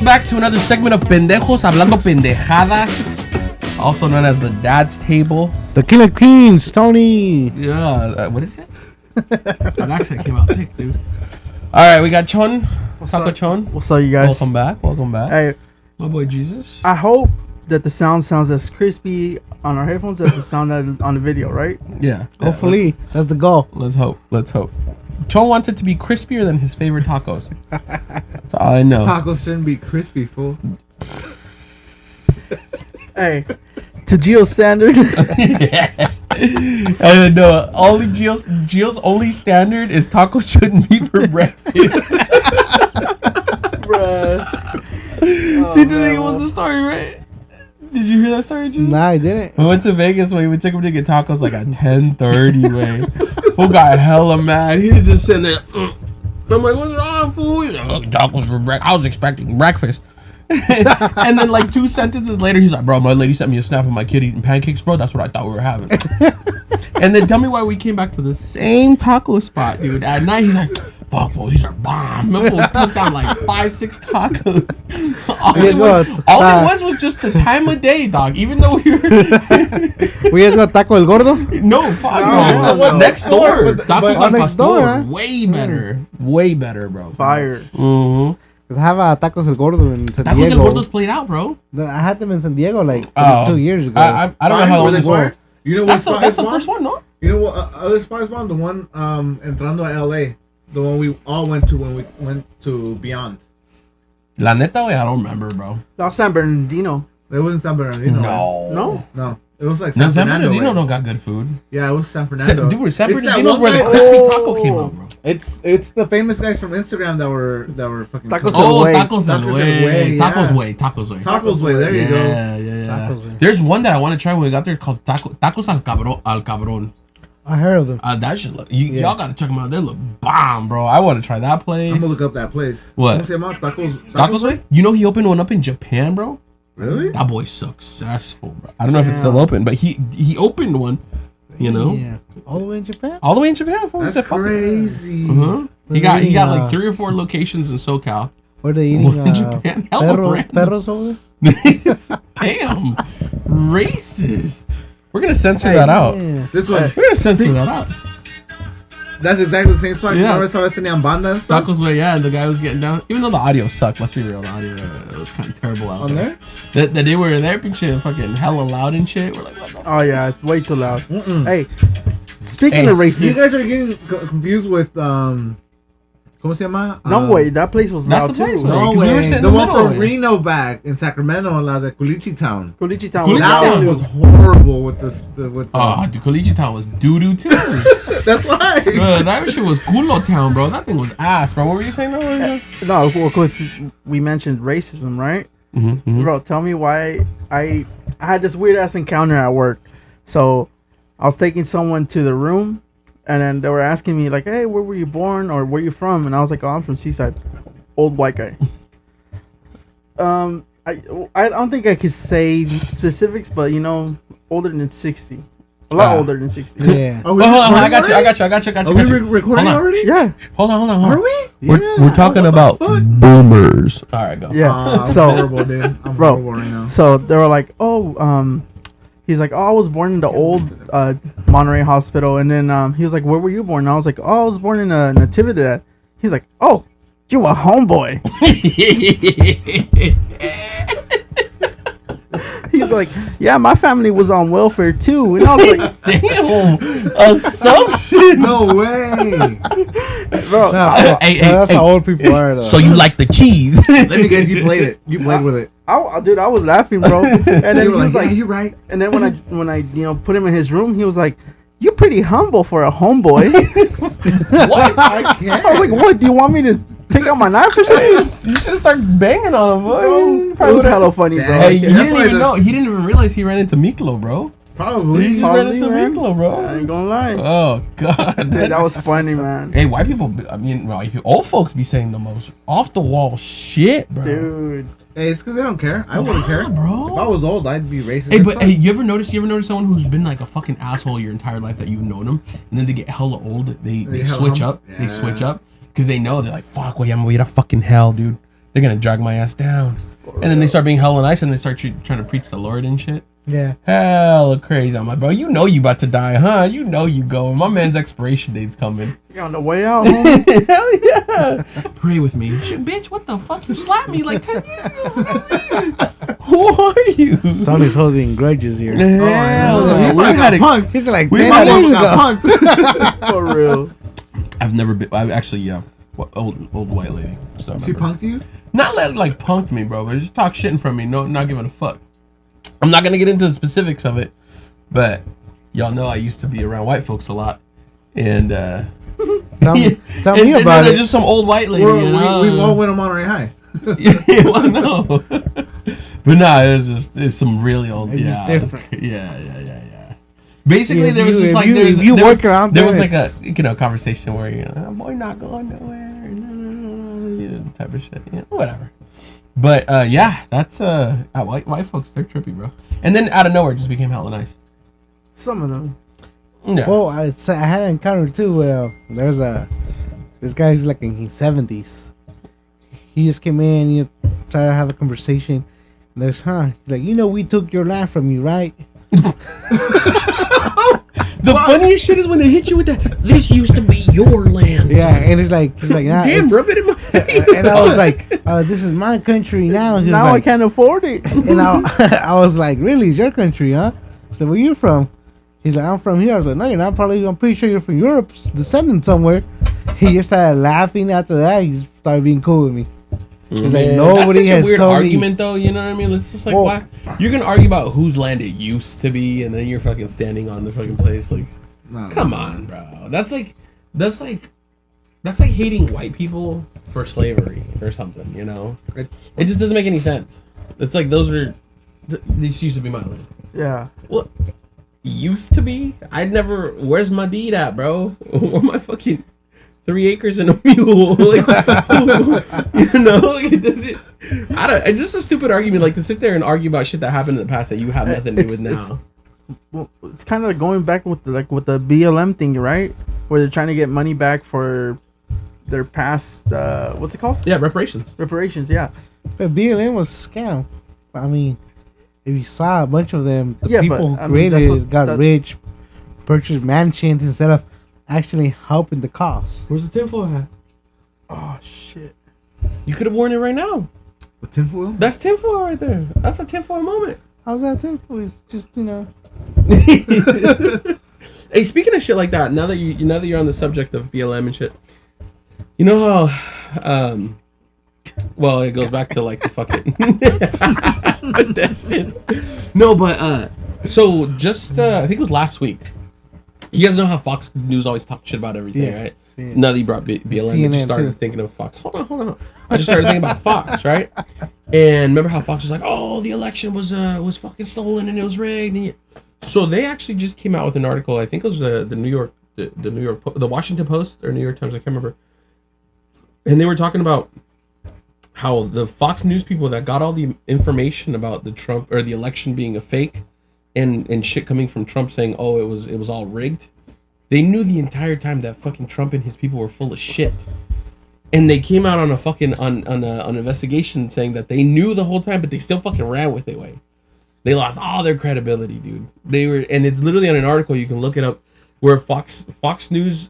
Welcome back to another segment of Pendejos Hablando Pendejadas, also known as the Dad's Table. The King of Queens, Tony. Yeah, what is it? That accent came out thick, dude. All right, we got Chon. Taco Chon. What's up, you guys? Welcome back. Welcome back. Hey, my boy Jesus. I hope that the sound sounds as crispy on our headphones as the sound on the video, right? Yeah. Hopefully, that's the goal. Let's hope. Let's hope. Chon wants it to be crispier than his favorite tacos. That's all I know. Tacos shouldn't be crispy, fool. Hey, to Gio's standard. Yeah. I know. Only Gio's only standard is tacos shouldn't be for breakfast. Bruh. See, the thing was the story, right? Did you hear that story, Jesus? Nah, I didn't. We went to Vegas, we took him to get tacos like at 10:30, man. Fool got hella mad. He was just sitting there. I'm like, what's wrong, fool? He's like, oh, tacos for breakfast. I was expecting breakfast. And then like 2 sentences later, he's like, bro, my lady sent me a snap of my kid eating pancakes, bro. That's what I thought we were having. And then tell me why we came back to the same taco spot, dude. At night, he's like, fuck, bro, these are bomb. My fool took down like 5-6 tacos. All it was just the time of day, dog. Even though we were... We guys got Taco El Gordo? No, fuck no. Next door. Tacos al next door, pastor. huh? Way better. Way better, bro. Fire. Mm-hmm. Cause I have Tacos El Gordo in San Tacos Diego. el Gordo's played out, bro. I had them in San Diego like 2 years ago. I don't know how Were they they were. fire? You know what? That's the first one, no? You know what? Other spots, man. The one entrando a LA. The one we all went to when we went to Beyond. La neta, güey, I don't remember, bro. That's San Bernardino. It wasn't San Bernardino. No? No. It was like No, San San Fernando. Bernardino way. don't got good food. Yeah, it was San Fernando. Dude, San It's that Bernardino's one where the guy- crispy taco came out, bro. It's the famous guys from Instagram that were fucking Tacos cooking. El Oh, Way. Tacos El Tacos El Way. Way, yeah. Tacos Way. Tacos Way. Tacos Way. There you go. Yeah. Tacos Way. There's one that I want to try when we got there called Tacos al Cabron. I heard of them. That should look. Y'all gotta check them out. They look bomb, bro. I want to try that place. I'm gonna look up that place. What? ¿Cómo se llama? Tacos Way? You know he opened one up in Japan, bro. Really? That boy's successful, bro. I don't know if it's still open, but he opened one. You know, Yeah. All the way in Japan? all the way in Japan. Fool. He That's said, "Fuck it." crazy. Uh-huh. He They're got eating, like 3 or 4 locations in SoCal. Where they eating in Japan? Hella random. perros over there? Damn, racist. We're gonna censor that out. Yeah. This one. We're gonna censor that out. That's exactly the same spot. Yeah. Remember how it's in Ambanda and stuff? Tacos Way, yeah, and the guy was getting down. Even though the audio sucked, let's be real, the audio was kind of terrible out On there? That they were there, shit, fucking hella loud and shit. We're like, what the Oh, yeah, it's way too loud. Mm-mm. Hey, speaking Hey, of racist. You guys are getting confused with ¿Cómo se llama? No way, that place was That's loud the place, too. man. No 'Cause we were way. sitting The in the one middle, from eh? Reno back in Sacramento, la de Culichi Town. Culichi Town Culichi was That Town. one loud. was horrible with this. With Oh, dude, Collegiate Town was doo-doo too. That's why. That shit was culo town, bro. That thing was ass, bro. What were you saying, though? No, of course, we mentioned racism, right? Mm-hmm. Bro, tell me why I had this weird ass encounter at work. So I was taking someone to the room, and then they were asking me like, "Hey, where were you born or where you from?" And I was like, "Oh, I'm from Seaside." Old white guy. I don't think I could say specifics, but you know, older than 60, a lot older than 60. Yeah. Are we Hold on, I recording got you. already? Are we recording Hold on. already? Yeah, Hold on. Are we? We're talking about boomers. All right, go. yeah. I'm So, horrible, dude. I'm bro, horrible right now. so they were like, he's like, "Oh, I was born in the old Monterey Hospital," and then he was like, "Where were you born?" And I was like, "Oh, I was born in Natividad." He's like, "Oh, you a homeboy." He's like, "Yeah, my family was on welfare too," and I was like, Damn, assumption. No way. "Bro, Nah, Hey, that's how old people are, though. So you like the cheese? Let me guess, you played it. You played with it. dude, I was laughing, bro." And then You he were was like, like, yeah, you're right. and then when I put him in his room, he was like, "You're pretty humble for a homeboy." What? I can't. I was like, "What? Do you want me to take out my knife or something?" You should start banging on him, bro. It was hella funny, bro. Hey, Yeah, he that's didn't why even the- know. He didn't even realize he ran into Miklo, bro. Probably. He just ran Probably, into man. Miklo, I bro. ain't gonna lie. Oh God, Dude, that was funny, man. Hey, white people. I mean, old folks be saying the most off the wall shit, bro. Dude. Hey, it's because they don't care. I wouldn't care. bro. If I was old, I'd be racist. Hey, as but fuck. hey, you ever notice someone who's been like a fucking asshole your entire life that you've known them, and then they get hella old, they hella switch humble? up, they switch Yeah. up because they know they're like, fuck, well, I'm gonna get a fucking hell, dude. they're gonna drag my ass down. And then they start being hella nice, and they start trying to preach the Lord and shit. Yeah. Hella crazy. I'm like, bro, you know you about to die, huh? You know you going. My man's expiration date's coming. You're on the way out, homie. Hell yeah. Pray with me. Shit, bitch, what the fuck? You slapped me like 10 years ago for no reason. Who are you? Tony's holding grudges here. Hell Oh, no. we got punked. He's like, We 10 might years got ago. punked. For real. I've never been. I've actually, yeah. Old white lady. Still She remember. punked you? Not like punked me, bro, but just talk shit in front of me. No, not giving a fuck. I'm not gonna get into the specifics of it, but y'all know I used to be around white folks a lot, and Tell me and about then it. just some old white lady. We you know? all went to Monterey High. Yeah, well, no. But nah, it's some really old. It's yeah, just different. Yeah. Basically, Yeah, there was if just you- like if you- there was if you there work was, around there there, was like a it's- conversation where boy not going nowhere, type of shit. Yeah, whatever. But yeah, that's white folks, they're trippy, bro. And then out of nowhere, it just became hella nice. Some of them. Yeah. Well, I had an encounter too. There's this guy who's like in his 70s. He just came in, tried to have a conversation. And there's, he's like, we took your land from you, right? The funniest shit is when they hit you with that. This used to be your land. Yeah, and he's like, nah, Damn, it's- rub it in my face. and I was like, this is my country now. He was Now I like, can't afford it. And I was like, really? It's your country, huh? I said, where you from? He's like, I'm from here. I was like, no, you're not. I'm pretty sure you're from Europe, descendant somewhere. He just started laughing after that. He started being cool with me. He's like, Man, nobody that's such has a weird told argument, though. You know what I mean? It's just like, Well- why? You're gonna argue about whose land it used to be, and then you're fucking standing on the fucking place. Like, come on, bro. That's like hating white people for slavery or something. You know? It just doesn't make any sense. It's like these used to be my land. Yeah. Well, used to be. I'd never. Where's my deed at, bro? Where my fucking 3 acres and a mule? Like, you know, like it doesn't. I don't. It's just a stupid argument, like to sit there and argue about shit that happened in the past that you have nothing to do with now. Well, it's kind of going back with the BLM thing, right? Where they're trying to get money back for their past. What's it called? Yeah, reparations. Reparations. Yeah. But BLM was a scam. I mean, if you saw a bunch of them, the Yeah, people but, I who mean, created that's it what- got that- rich, purchased mansions instead of actually helping the cause. Where's the tinfoil hat? Oh shit. You could have worn it right now. With tinfoil? That's tinfoil right there. That's a tinfoil moment. How's that thing for? It's just, Hey, speaking of shit like that, now that you're on the subject of BLM and shit, you know how, well, it goes back to like the fucking that shit. No, but so just I think it was last week. You guys know how Fox News always talks shit about everything, Yeah. right? Yeah. Now that you brought BLM, I CNN just started too. thinking of Fox. Hold on. I just started thinking about Fox, right? And remember how Fox was like, "Oh, the election was fucking stolen and it was rigged." And so they actually just came out with an article. I think it was the the Washington Post or New York Times. I can't remember. And they were talking about how the Fox News people that got all the information about the Trump or the election being a fake, and shit coming from Trump saying, "Oh, it was all rigged." They knew the entire time that fucking Trump and his people were full of shit. And they came out on a fucking on an investigation saying that they knew the whole time, but they still fucking ran with it. They lost all their credibility, dude. They were, and it's literally on an article, you can look it up, where Fox News,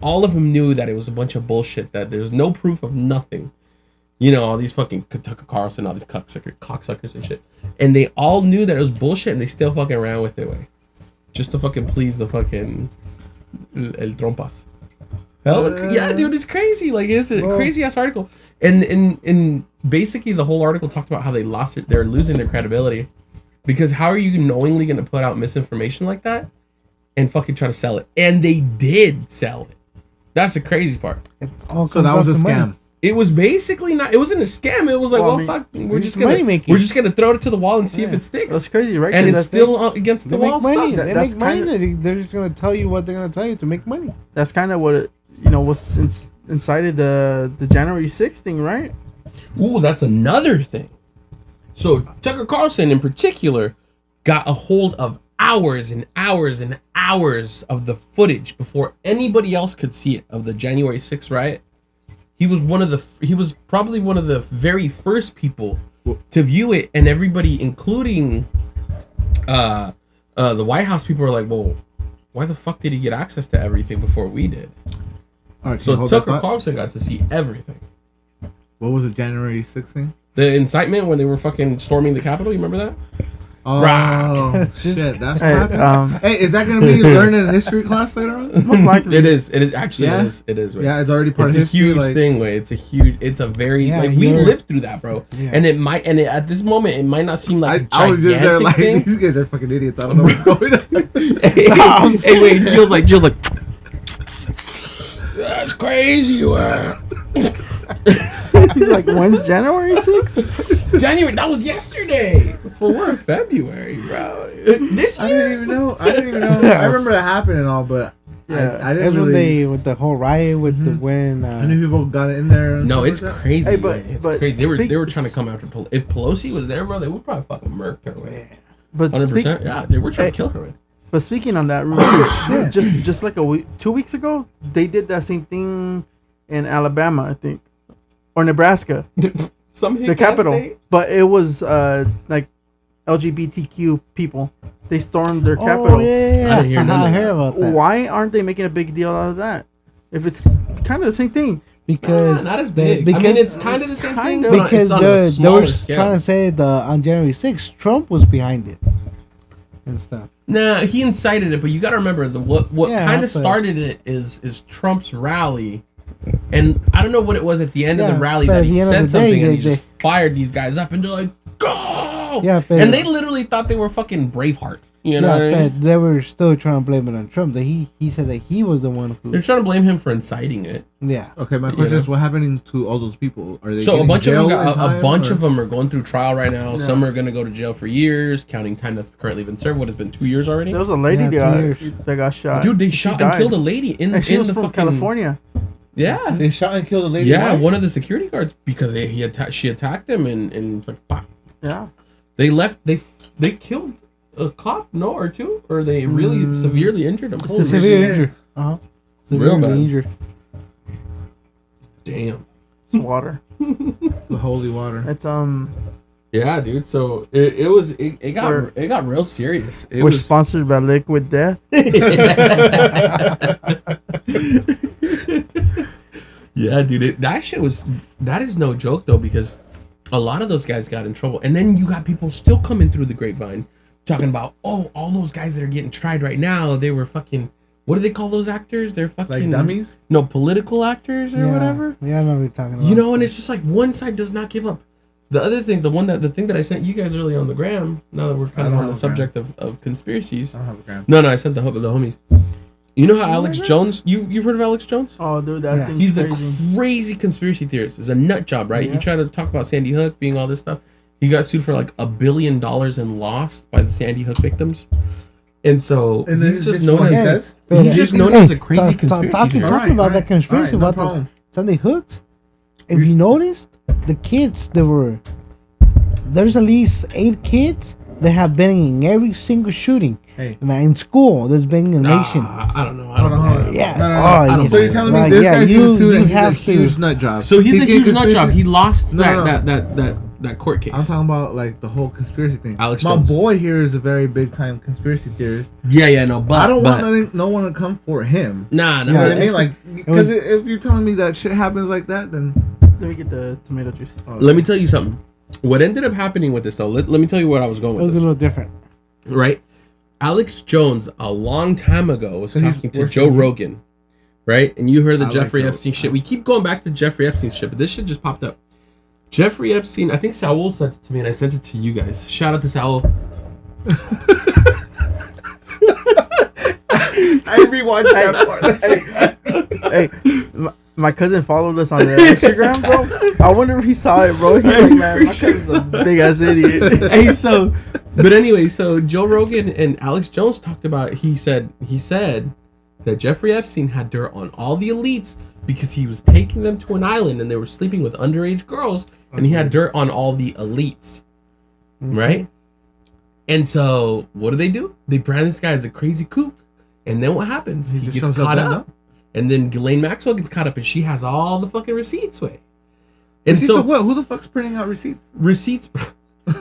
all of them knew that it was a bunch of bullshit. That there's no proof of nothing. You know, all these fucking Tucker Carlson, all these cocksuckers and shit, and they all knew that it was bullshit, and they still fucking ran with it, just to fucking please the fucking el trompas. Hell, yeah, dude, it's crazy. Like, it's a crazy ass article, and basically the whole article talked about how they're losing their credibility, because how are you knowingly gonna put out misinformation like that and fucking try to sell it? And they did sell it. That's the crazy part. So that was a scam. It was basically not. It wasn't a scam. It was like, Well, I well, mean, fuck, we're it's just gonna money-making. we're just gonna throw it to the wall and see if Yeah. it sticks. That's crazy, right? And 'Cause it's that's- still against They the wall. make money. Stuff. They That's make money. kinda- They're just gonna tell you what they're gonna tell you to make money. That's kind of what it, was inside the January 6th thing, right? Ooh, that's another thing. So Tucker Carlson in particular got a hold of hours and hours and hours of the footage before anybody else could see it of the January 6th riot. he was probably one of the very first people to view it, and everybody, including the White House people, were like, well, why the fuck did he get access to everything before we did? All right, So Tucker Carlson got to see everything. What was it, January 6th thing? The incitement when they were fucking storming the Capitol, you remember that? Oh, shit, that's what happened. Hey, is that going to be learned in a history class later on? Most likely. It is actually, Yeah? it is. Right? Yeah, it's already part It's of a history. huge thing, way. It's a very, Yeah, like, we you're- lived through that, bro. Yeah. And at this moment, it might not seem like I was just there like, thing. these guys are fucking idiots. I don't know what's going on. hey, wait, Jill's like, that's crazy, you are. He's like, when's January 6th? January, that was yesterday. For we're in February, bro. This I year? didn't even know. I remember that happened and all, but Yeah. I That's didn't when really... with the whole riot with the Mhm. when I knew people got in there. And No, stuff it's like that. crazy. Hey, but- man. It's but crazy. They were speak- trying to come after Pelosi. If Pelosi was there, bro, they would probably fucking murk her. Man. But 100%. Yeah, they were trying Hey. to kill her. Man. But speaking on that, shit. just like 2 weeks ago, they did that same thing in Alabama, I think, or Nebraska, the capital. But it was like LGBTQ people. They stormed their capital. Oh yeah, I didn't hear none of I that. heard about that. Why aren't they making a big deal out of that? If it's kind of the same thing. Because not as they- big. because I mean, it's kind of the same thing. kinda. But because it's on a they were smaller scale. trying to say on January 6th, Trump was behind it and stuff. Nah, he incited it, but you got to remember what Yeah, kind of but- started it is Trump's rally, and I don't know what it was at the end of Yeah, the rally but that at he the end said of the day, something and he they- just fired these guys up, and they're like, go! Yeah, but- and they literally thought they were fucking Braveheart. You know what I Yeah, mean? but they were still trying to blame it on Trump. That he said that he was the one who. They're trying to blame him for inciting it. Yeah. Okay, my You question know? is, what happening to all those people? Are they So a getting bunch of them jailed in got, a time, bunch or- of them are going through trial right now. Yeah. Some are going to go to jail for years, counting time that's currently been served. What has been 2 years already? There was a lady Yeah, 2 years. that got shot. Dude, they She shot and died. killed a lady in And she was the from fucking California. Yeah, They shot and killed a lady. yeah. Why? One of the security guards because she attacked him and like pop. Yeah. They left. They killed a cop, no, or two, or they really severely injured him. Holy Severe shit. injury. Real Severely bad. injured. Damn. It's water. The holy water. It's Yeah, dude. So it got real serious. It we're was sponsored by Liquid Death. Yeah, dude. That is no joke though, because a lot of those guys got in trouble, and then you got people still coming through the grapevine talking about, oh, all those guys that are getting tried right now, they were fucking. What do they call those actors? They're fucking Like dummies? No, political actors or whatever. Yeah, I know what you're talking about. You know, and it's just like one side does not give up. The other thing, the thing that I sent you guys earlier on the gram. Now that we're kind of don't on the have a subject of conspiracies. I don't have a gram. No, I sent the homies. You know how Alex Jones? You've heard of Alex Jones? Oh, dude, that Yeah. thing's He's crazy. a crazy conspiracy theorist. He's a nut job, right? Yeah. He tried to talk about Sandy Hook being all this stuff. He got sued for like $1 billion and lost by the Sandy Hook victims. And so And then he's it's just just known what he as says? he's just known as a crazy conspiracy Talking theorist. Alright, about that conspiracy no about problem. the Sunday hooks. If you noticed, the kids there's at least 8 kids that have been in every single shooting. Hey. And in school, there's been a nation. I don't know. I Hold don't on, hold on. Yeah. No, no, no. Oh, I don't So you're telling me like, this yeah, guy's you- getting sued you and he's have a to- huge nut job. So he's a getting huge nut job. conspiracy- He lost No, that court case. I'm talking about like the whole conspiracy thing. Alex My Jones. boy here is a very big time conspiracy theorist. Yeah, no, but I don't want no one to come for him. Nah, Yeah, You know what I it's mean? Like, was- because if you're telling me that shit happens like that, then Let me get the tomato juice. Let me tell you something. What ended up happening with this though? Let me tell you where I was going It with was a this. little different. Right? Alex Jones a long time ago was So he's talking to worse Joe than you? Rogan, right? And you heard the I like Jeffrey Joe. Epstein shit. We keep going back to Jeffrey Epstein shit, but this shit just popped up. Jeffrey Epstein, I think Saul sent it to me and I sent it to you guys. Shout out to Saul. I rewatched that part. Hey, my cousin followed us on the Instagram, bro. I wonder if he saw it, bro. He's like, man, my cousin's a big ass idiot. Hey, but anyway, so Joe Rogan and Alex Jones talked about. He said that Jeffrey Epstein had dirt on all the elites because he was taking them to an island and they were sleeping with underage girls, and he had dirt on all the elites, right? And so what do? They brand this guy as a crazy kook, and then what happens? He just gets shows up caught then, up. And then Ghislaine Maxwell gets caught up, and she has all the fucking receipts, way. And Receipts of what? Who the fuck's printing out receipts? Receipts.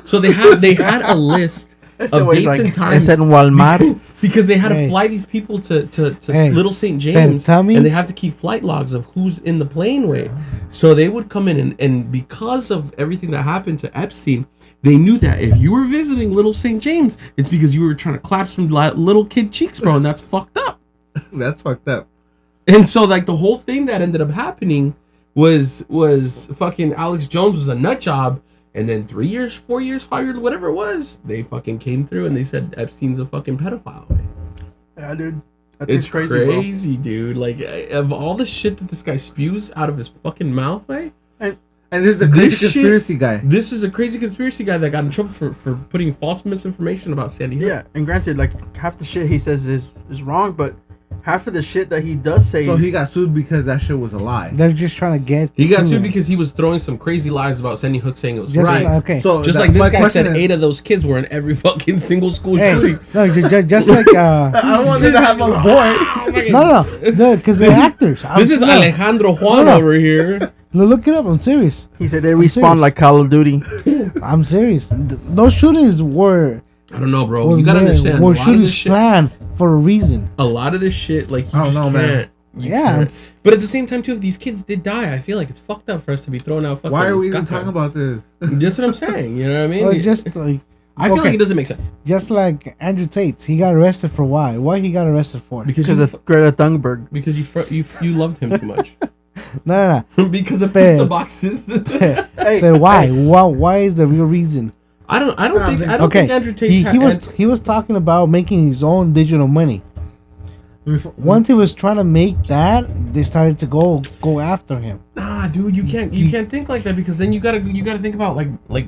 So they had a list That's of the way dates like, and times. I said Walmart. Because they had to Hey. fly these people to Hey. Little St. Ben, James, tell me- and they have to keep flight logs of who's in the plane way. So they would come in, and because of everything that happened to Epstein, they knew that if you were visiting Little St. James, it's because you were trying to clap some little kid cheeks, bro, and that's fucked up. That's fucked up. And so, like, the whole thing that ended up happening was fucking Alex Jones was a nut job, and then 3 years, 4 years, 5 years, whatever it was, they fucking came through and they said Epstein's a fucking pedophile. Yeah, dude. It's That's crazy, dude. Like, of all the shit that this guy spews out of his fucking mouth, way, And this is the This crazy shit- conspiracy guy. this is a crazy conspiracy guy that got in trouble for putting false misinformation about Sandy Hook. Yeah, and granted, like half the shit he says is wrong, but half of the shit that he does say. So he got sued because that shit was a lie. They're just trying to get. He got to sued it. because he was throwing some crazy lies about Sandy Hook, saying it was Just fake. like- okay. So Just that- like this my guy question said, is- 8 of those kids were in every fucking single school Hey, shooting. no, just like I don't want this to happen, boy. no, because they're actors. This is No, Alejandro Juan No. over here. no, look it up. I'm serious. he said they I'm respawn serious. like Call of Duty. I'm serious. Those shootings were. I don't know, bro. You gotta understand. Were A lot of shootings this shit. planned for a reason. A lot of this shit, like, you I don't just know, can't. man. You Yeah, can't. But at the same time, too, if these kids did die, I feel like it's fucked up for us to be throwing out fucking. Why are we even gunfire. talking about this? That's what I'm saying. You know what I mean? Or just like, I feel okay. like it doesn't make sense just like Andrew Tate, he got arrested for why? Why he got arrested for? because Because of Greta Thunberg. because you loved him too much. No. Because of Ben. pizza boxes. Hey, But why? hey, Why is the real reason? I don't think Okay, Andrew Tate he was talking about making his own digital money. Once he was trying to make that, they started to go after him. Nah, dude, you can't think like that, because then you gotta think about like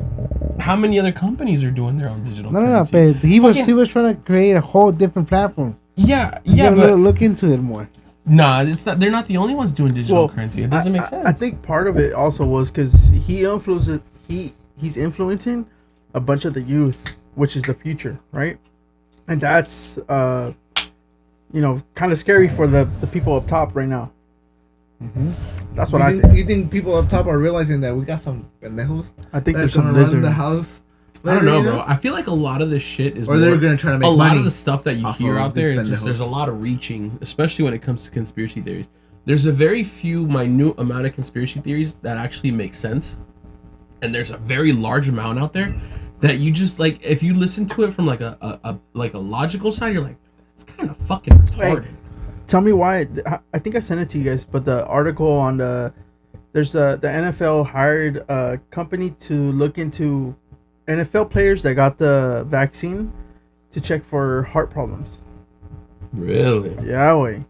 how many other companies are doing their own digital No, currency. but he was trying to create a whole different platform. Yeah, You yeah, gotta but look into it more. nah, it's not. They're not the only ones doing digital Well, currency. It doesn't make sense. I think part of it also was because he's influencing a bunch of the youth, which is the future, right? And that's kind of scary for the people up top right now. Mm-hmm. That's what I think. You think people up top are realizing that we got some pendejos I think that's there's gonna some run lizards. the house? I don't know, later, you bro. I feel like a lot of this shit is Or they're more- gonna try to make a lot money of the stuff that you off hear of out there. these It's just pendejos. there's a lot of reaching, especially when it comes to conspiracy theories. There's a very few minute amount of conspiracy theories that actually make sense, and there's a very large amount out there that you just like. If you listen to it from like a logical side, you're like, it's kind of fucking retarded. Tell me why. I think I sent it to you guys, but the article on the NFL hired a company to look into NFL players that got the vaccine to check for heart problems. Really? Yeah, way.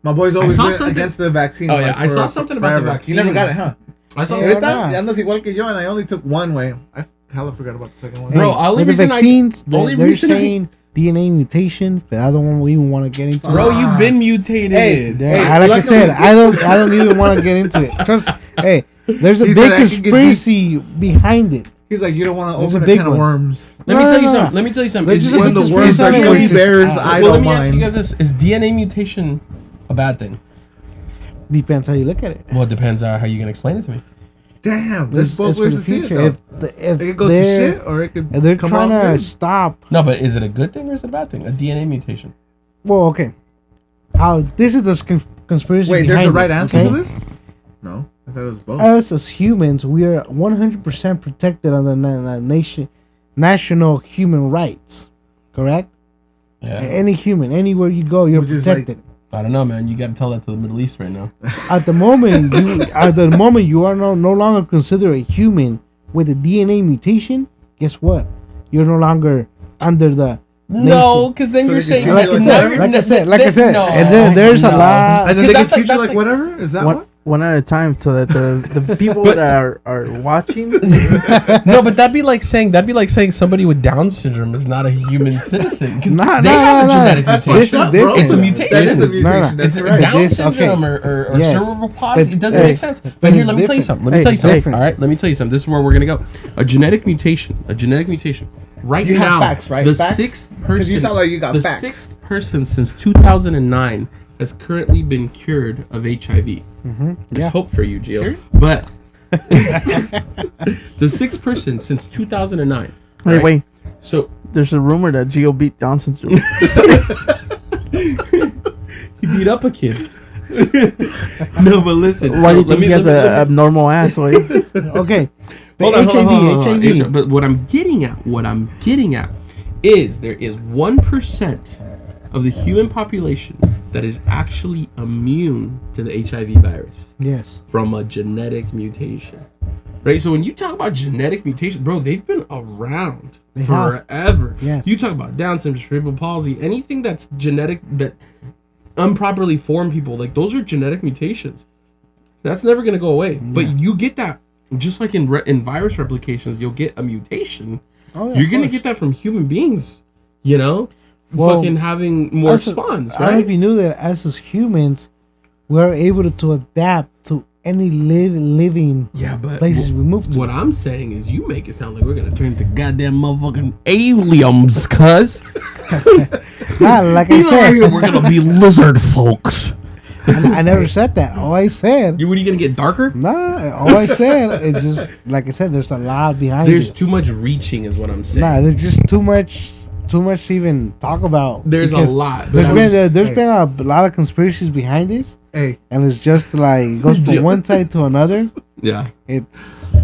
My boy's always saw been something- against the vaccine. Oh, yeah, like, I saw something about the forever. vaccine. You never got it, huh? I saw. Yeah. some- nah. Andas igual que yo, and I only took one way. I hella forgot about the second one. Bro, only with the reason I- vaccines, only they're reason I- saying DNA mutation, but I don't even want to get into Bro, it. you've been mutated. Hey, There- Hey, like I luckily- said, I don't even want to get into it. Trust, hey, there's a He big said I can get conspiracy behind it. He's like, you don't want to There's open a a big can of one. worms. Let me No, tell you no, no. something. Let me tell you something. There's Is- just When a the worms are conspiracy gummy theory. bears, Well, I well, let don't me ask you mind. guys this: is DNA mutation a bad thing? Depends how you look at it. Well, it depends on how you can explain it to me. Damn, This there's both is for ways the to see it, future. though. If It could go to they're- shit, or it could if they're come trying out to good. stop, No, but is it a good thing or is it a bad thing? A DNA mutation. well, okay. How this is the conspiracy Wait, there's behind a right this, answer okay? to this? No, I thought it was both. Us as humans, we are 100% protected under national human rights. Correct? Yeah. Any human, anywhere you go, you're Which is like- protected. I don't know, man. You got to tell that to the Middle East right now. At the moment, you are no longer considered a human with a DNA mutation. Guess what? You're no longer under the No, because then So you're they saying can like, treat I you said, like I said, no, and then there's a no. lot. And then they can Because treat you that's like whatever? Is that what? One at a time, so that the people But- that are watching. No, but that'd be like saying somebody with Down syndrome is not a human citizen. 'Cause Nah, they nah, have a nah. genetic That's mutation. This is fucked up, different. bro. It's a mutation. That is a Nah, mutation. nah. That's It's right. Down This- okay. syndrome or Yes. cerebral palsy. But- It doesn't make yes. sense. But But here, it's let me tell you different. something. Let me Hey, tell you it's something. different. All right, let me tell you something. This is where we're gonna go. A genetic mutation. Right You have now, facts, right? the Facts? sixth 'Cause person. you sound like you got the facts. sixth person since 2009 has currently been cured of HIV. Mm-hmm. There's Yeah. hope for you, Gio. But the sixth person since 2009. Wait, right? wait. So There's a rumor that Gio beat Down syndrome. he beat up a kid. No, but listen. Why do you so think he has an abnormal ass? Wait. Okay. Hold But on, hold on, hold on. HIV. But what I'm getting at is there is 1% of the human population that is actually immune to the HIV virus Yes. from a genetic mutation. Right? So when you talk about genetic mutations, bro, they've been around They have. forever. Yes. You talk about Down syndrome, cerebral palsy, anything that's genetic, that improperly formed people, like those are genetic mutations. That's never going to go away. Yeah. But you get that, just like in virus replications, you'll get a mutation. Oh, yeah, You're of going to course. get that from human beings, you know? Well, fucking having more As a- spawns, I don't know if right? you knew that as humans, we're able to adapt to any living Yeah, but places we move to. what I'm saying is you make it sound like we're going to turn into goddamn motherfucking aliens, cuz. Nah, like I said, We're going to be lizard folks. I never said that. All I said, What are you going to get darker? no. All I said is just like I said. There's a lot behind. There's this. too much reaching is what I'm saying. Nah, there's just too much to even talk about. There's a because lot. But There's been a lot of conspiracies behind this, Hey, and it's just like it goes from one side to another. yeah.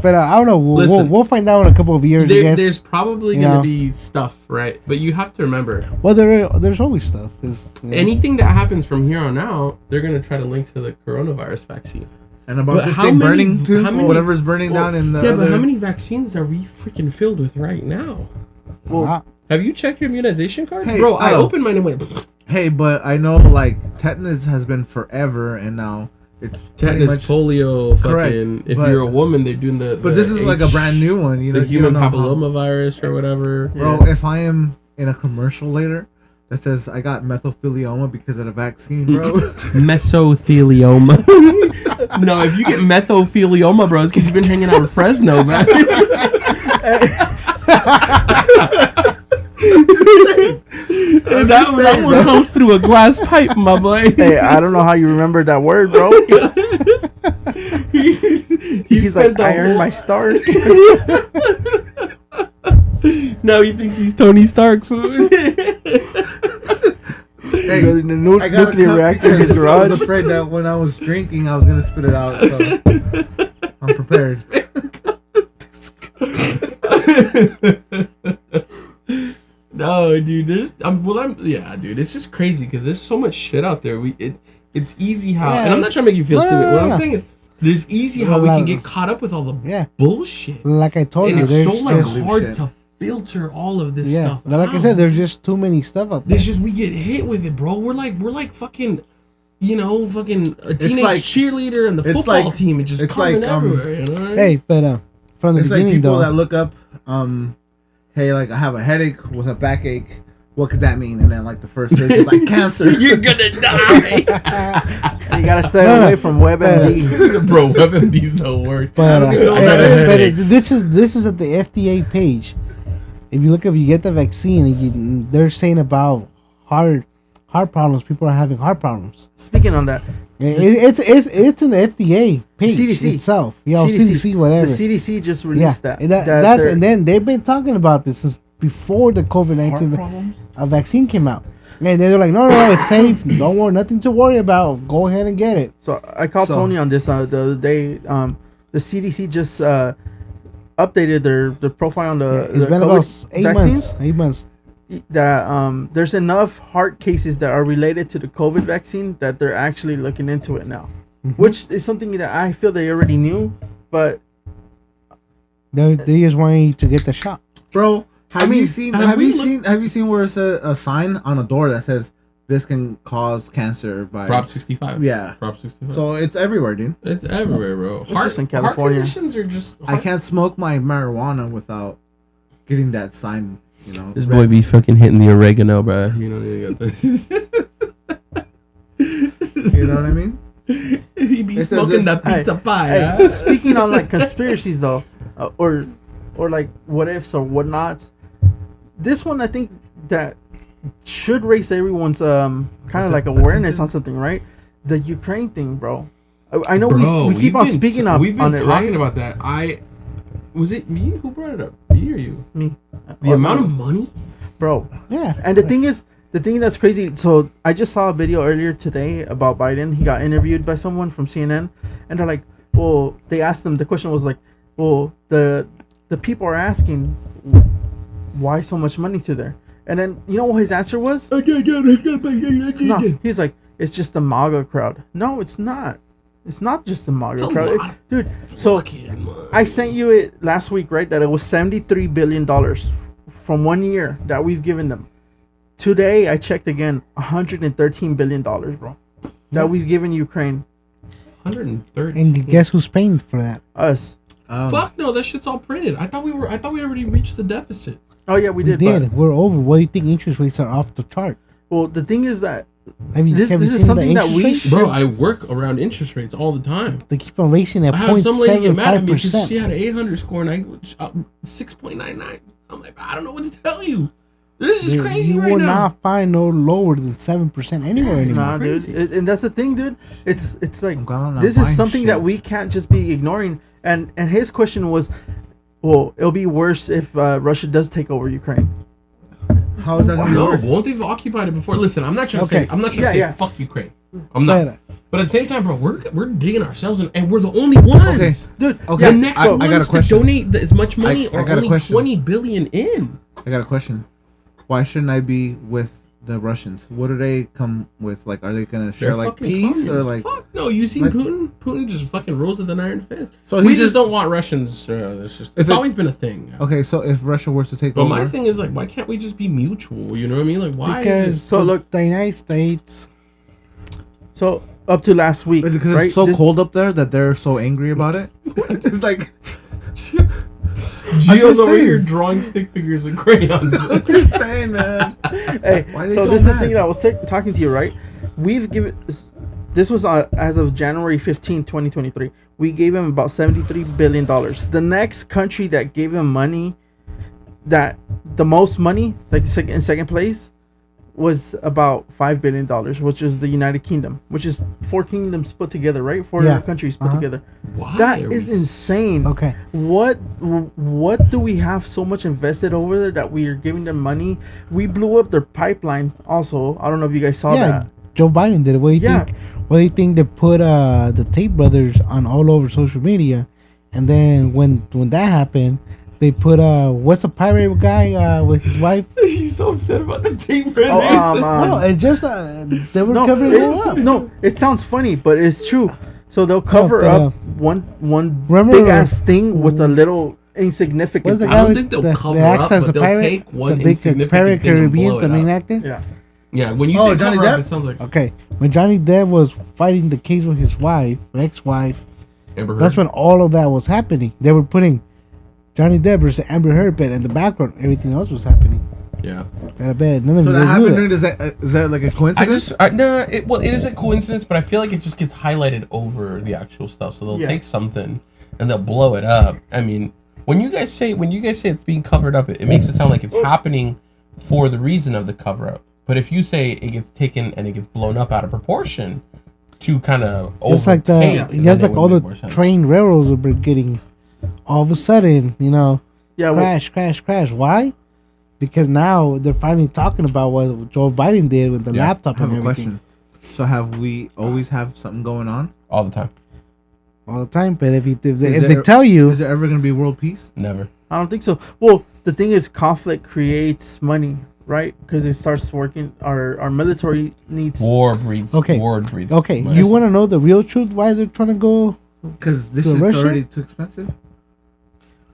But I don't know. Listen. We'll find out in a couple of years. I guess. There's probably You going to know. be stuff, right? But you have to remember, Well, there's always stuff. anything that happens from here on out, they're going to try to link to the coronavirus vaccine. and about But this how thing many- burning too, how many- whatever's burning down in the Yeah, other. but how many vaccines are we freaking filled with right now? Well, Have you checked your immunization card? Hey, Bro, I oh. opened mine and went, Hey, but I know like tetanus has been forever, and now it's pretty tetanus, much. polio, Correct, fucking, if but- you're a woman, they're doing the But this is like a brand new one, you know. the you human don't know how- papilloma virus or whatever. Bro, if I am in a commercial later that says I got mesothelioma because of the vaccine, bro. Mesothelioma. No, if you get mesothelioma, bro, it's because you've been hanging out in Fresno, man. that one comes through a glass pipe, my boy. Hey, I don't know how you remember that word, bro. He's like, I earned my stars. Now he thinks he's Tony Stark. Food. Hey, The new I got a nuclear cup reactor in his because I was garage. afraid that when I was drinking, I was gonna spit it out. So I'm prepared. No, dude. Yeah, dude. It's just crazy because there's so much shit out there. It's easy how, Yeah, and I'm not trying to make you feel no, stupid. no, What no, I'm no. saying is, there's easy how we Well, can get caught up with all the Yeah. bullshit, like I told and you, it's there's so like just, hard shit. to filter all of this yeah. stuff. Like I out. said, there's just too many stuff out there. There's just we get hit with it, bro. We're like fucking, fucking a teenage like- cheerleader and the it's football like- team. It's just it's coming like, everywhere. You know? Hey, but from the It's like beginning people though, that look up, hey, like I have a headache with a backache. What could that mean? And then like the first search is like cancer. You're gonna die. You gotta stay No, away from WebMD. Bro, WebMD's no worse. but, I don't even know about a headache. this is at the FDA page. If you look up, you get the vaccine, and they're saying about heart problems. People are having heart problems. Speaking on that, It's in the FDA page CDC. itself. Yeah, or CDC, whatever. The CDC just Yeah, released that. and that's they're- and then they've been talking about this since before the Heart COVID-19 problems? vaccine came out. And they're like, no, it's safe. Don't worry, nothing to worry about. Go ahead and get it. So I called So- Tony on this the other day. The CDC just updated their profile on the It's the been COVID about 8 vaccines. months. 8 months. That there's enough heart cases that are related to the COVID vaccine that they're actually looking into it now, Mhm. which is something that I feel they already knew, but They just want you to get the shot. Bro, have mean, you seen? have Have we you looked- seen? Have you seen where it's a sign on a door that says this can cause cancer by? Prop 65. Yeah. Prop 65. So it's everywhere, dude. it's everywhere, bro. just in California. Heart conditions are just. I can't smoke my marijuana without getting that sign. You know. This red. boy be fucking hitting the oregano, bro. You know, you got this. You know what I mean? He be It says smoking the this- pizza pie. hey, huh? speaking on like conspiracies though, or like what ifs or whatnots, this one I think that should raise everyone's kind of like awareness on something, right? The Ukraine thing, bro. I know we keep on speaking on it, We've been talking right? about that. Was it me who brought it up? Me or you? Me. The amount of money, bro. Yeah. And the thing that's crazy. So I just saw a video earlier today about Biden. He got interviewed by someone from CNN, and they're like, well, they asked him. The question was like, well, the people are asking, why so much money to there? And then you know what his answer was? No, he's like, it's just the MAGA crowd. No, it's not. It's not just the MAGA crowd, dude. So I sent you it last week, right? That it was $73 billion from 1 year that we've given them. Today I checked again, $113 billion, bro, that we've given Ukraine. 130. And guess who's paying for that? Us. Fuck no, that shit's all printed. I thought we already reached the deficit. Oh yeah, we did. We're over. What do you think? Interest rates are off the chart. Well, the thing is that Have you this seen is the something that interest we, rates? Bro, I work around interest rates all the time. They keep on racing at I have some lady get mad at me because 0.75%. she had an 800 score and I 6.99. I'm like, I don't know what to tell you. This is crazy you right will now. not find no lower than 7% anywhere anymore. nah, dude. crazy. And that's the thing, dude. It's like I'm glad I'm not this is buying something shit. that we can't just be ignoring. And his question was, well, it'll be worse if Russia does take over Ukraine. How is that gonna be No, worse? won't they've occupied it before? Listen, I'm not trying to Okay. say Yeah. fuck Ukraine. I'm not. But, But at the same time, bro, we're digging ourselves in, and we're the only ones. Okay. Dude, Okay. The yeah, next I ones got a to question. donate as much money I are got a only question. 20 billion in. I got a question. Why shouldn't I be with the Russians? What do they come with? Like, are they gonna share They're like fucking peace or communists. like? Fuck no, you seen like- Putin? Putin just fucking rolls with an iron fist. So We he just just don't want Russians. It's If it- always been a thing. Okay, so if Russia were to take But over, my thing is like, why can't we just be mutual? You know what I mean? Like, why? because is it, So look- the United States, So up to last week, is it because right? it's so This- cold up there that they're so angry about it? It's like Gio's over saying. here drawing stick figures with crayons. I'm just saying, man. Hey, Why are they so so this is the mad? thing that I was talking to you, right? We've given this was as of January 15, 2023. We gave him about $73 billion. The next country that gave him money, that the most money, like in second place, was about $5 billion, which is the United Kingdom, which is 4 kingdoms put together, right? 4 Yeah. countries put Uh-huh. together. Why That are is we- insane. okay. What do we have so much invested over there that we are giving them money? We blew up their pipeline. Also, I don't know if you guys saw Yeah, that. Joe Biden did it. What do you Yeah. think? What do you think they put the Tate brothers on all over social media, and then when that happened, they put what's a pirate guy with his wife? He's so upset about the team. Oh, No, it's just they were No, covering it all up. no, it sounds funny, but it's true. So they'll cover but, up one remember- big ass thing with a little insignificant. What's the thing. guy I don't with think they'll the cover acts up, as but a they'll pirate? take one the big insignificant Pirate thing and Caribbean, blow the it main up. actor. Yeah. Yeah, when you Oh, say Johnny cover up, Depp? it sounds like Okay, when Johnny Depp was fighting the case with his wife, ex-wife, Amber Heard. that's when all of that was happening. They were putting Johnny Depp versus Amber Heard, but in the background, everything else was happening. Yeah. I bet none of So you that guys knew happened that. during is that like a I coincidence? just it is a coincidence, but I feel like it just gets highlighted over the actual stuff. So they'll Yeah. take something and they'll blow it up. I mean, when you guys say it's being covered up, it makes it sound like it's happening for the reason of the cover up. But if you say it gets taken and it gets blown up out of proportion to kind of Just like all the train railroads were getting, all of a sudden, Yeah, well, crash. Why? Because now they're finally talking about what Joe Biden did with the Yeah. laptop I have and a everything. question. So have we always have something going on? all the time. All the time. But if they there- tell you, Is there ever gonna be world peace? Never. I don't think so. Well, the thing is, conflict creates money, right? Because it starts working. Our military needs. War breeds. Okay. War breeds. okay, money. you want to know the real truth why they're trying to go? Because this To is Russia? already too expensive.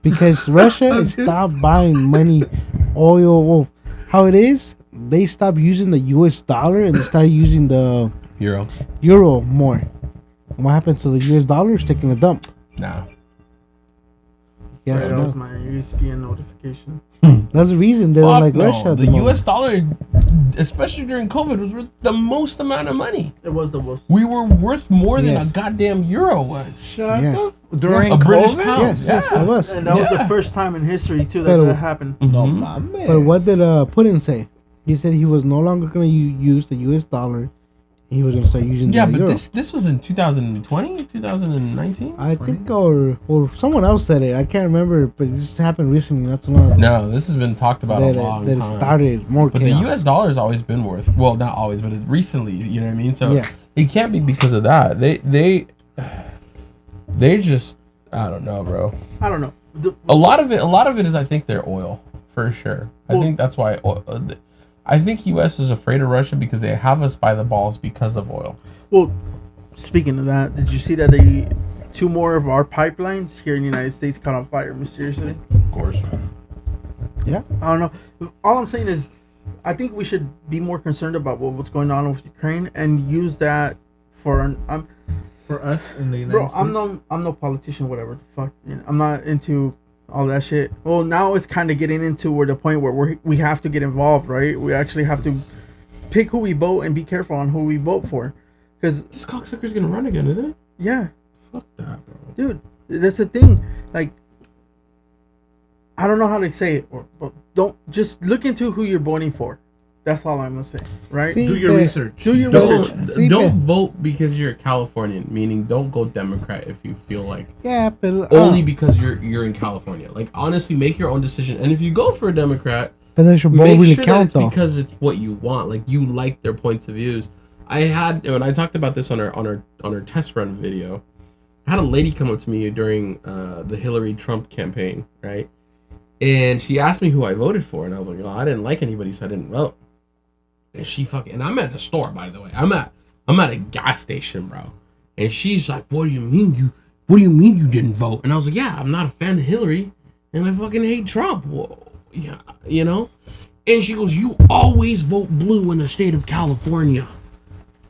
Because Russia I'm is just- stopped buying money, oil. Well, how it is, they stopped using the U.S. dollar and they started using the Euro. euro more. And what happens to the U.S. dollar? It's taking a dump. Nah. Yes Sorry, or that was no? my ESPN notification. That's the reason they don't Fuck like no. Russia. at The moment. U.S. dollar, especially during COVID, was worth the most amount of money. It was the most. We were worth more than Yes. a goddamn euro was. Shut Yes. up. During A British COVID? pound. Yes, it was. And that was the Yeah. first time in history too that Pero- that happened. No, Mhm. mames. But what did Putin say? he said he was no longer going to use the U.S. dollar. He was going to start using Yeah, the but euro. this was in 2020, 2019. I think, or someone else said it. I can't remember, but it just happened recently, not too long ago. No, this has been talked about a long that time. it started more But chaos. the U.S. dollar has always been worth, well, not always, but recently, you know what I mean? So Yeah. it can't be because of that. They just, I don't know, bro. I don't know. A lot of it is, I think, their oil, for sure. I think that's why. I think U.S. is afraid of Russia because they have us by the balls because of oil. Well, speaking of that, did you see that two more of our pipelines here in the United States caught on fire mysteriously? Of course. Yeah. I don't know. All I'm saying is, I think we should be more concerned about what's going on with Ukraine and use that for For us in the United bro. States. I'm no politician, whatever the fuck. You know, I'm not into all that shit. Well, now it's kind of getting into where the point where we have to get involved, right? We actually have to pick who we vote and be careful on who we vote for, because This cocksucker's gonna run again, isn't it? yeah, Fuck that, bro. dude, that's the thing. Like, I don't know how to say it, but don't just look into who you're voting for. That's all I'm gonna say, right? See, Do your but- research. Do your research. See, Don't but- vote because you're a Californian, meaning don't go Democrat if you feel like Yeah, but only because you're in California. Like, honestly, make your own decision. And if you go for a Democrat, but then your vote make really sure that count it's though. because it's what you want. Like, you like their points of views. When I talked about this on our test run video, I had a lady come up to me during the Hillary Trump campaign, right? And she asked me who I voted for, and I was like, "Oh, I didn't like anybody, so I didn't vote." And I'm at the store, by the way. I'm at a gas station, bro. And she's like, What do you mean you didn't vote? And I was like, yeah, I'm not a fan of Hillary, and I fucking hate Trump. Whoa, yeah, you know? And she goes, you always vote blue in the state of California.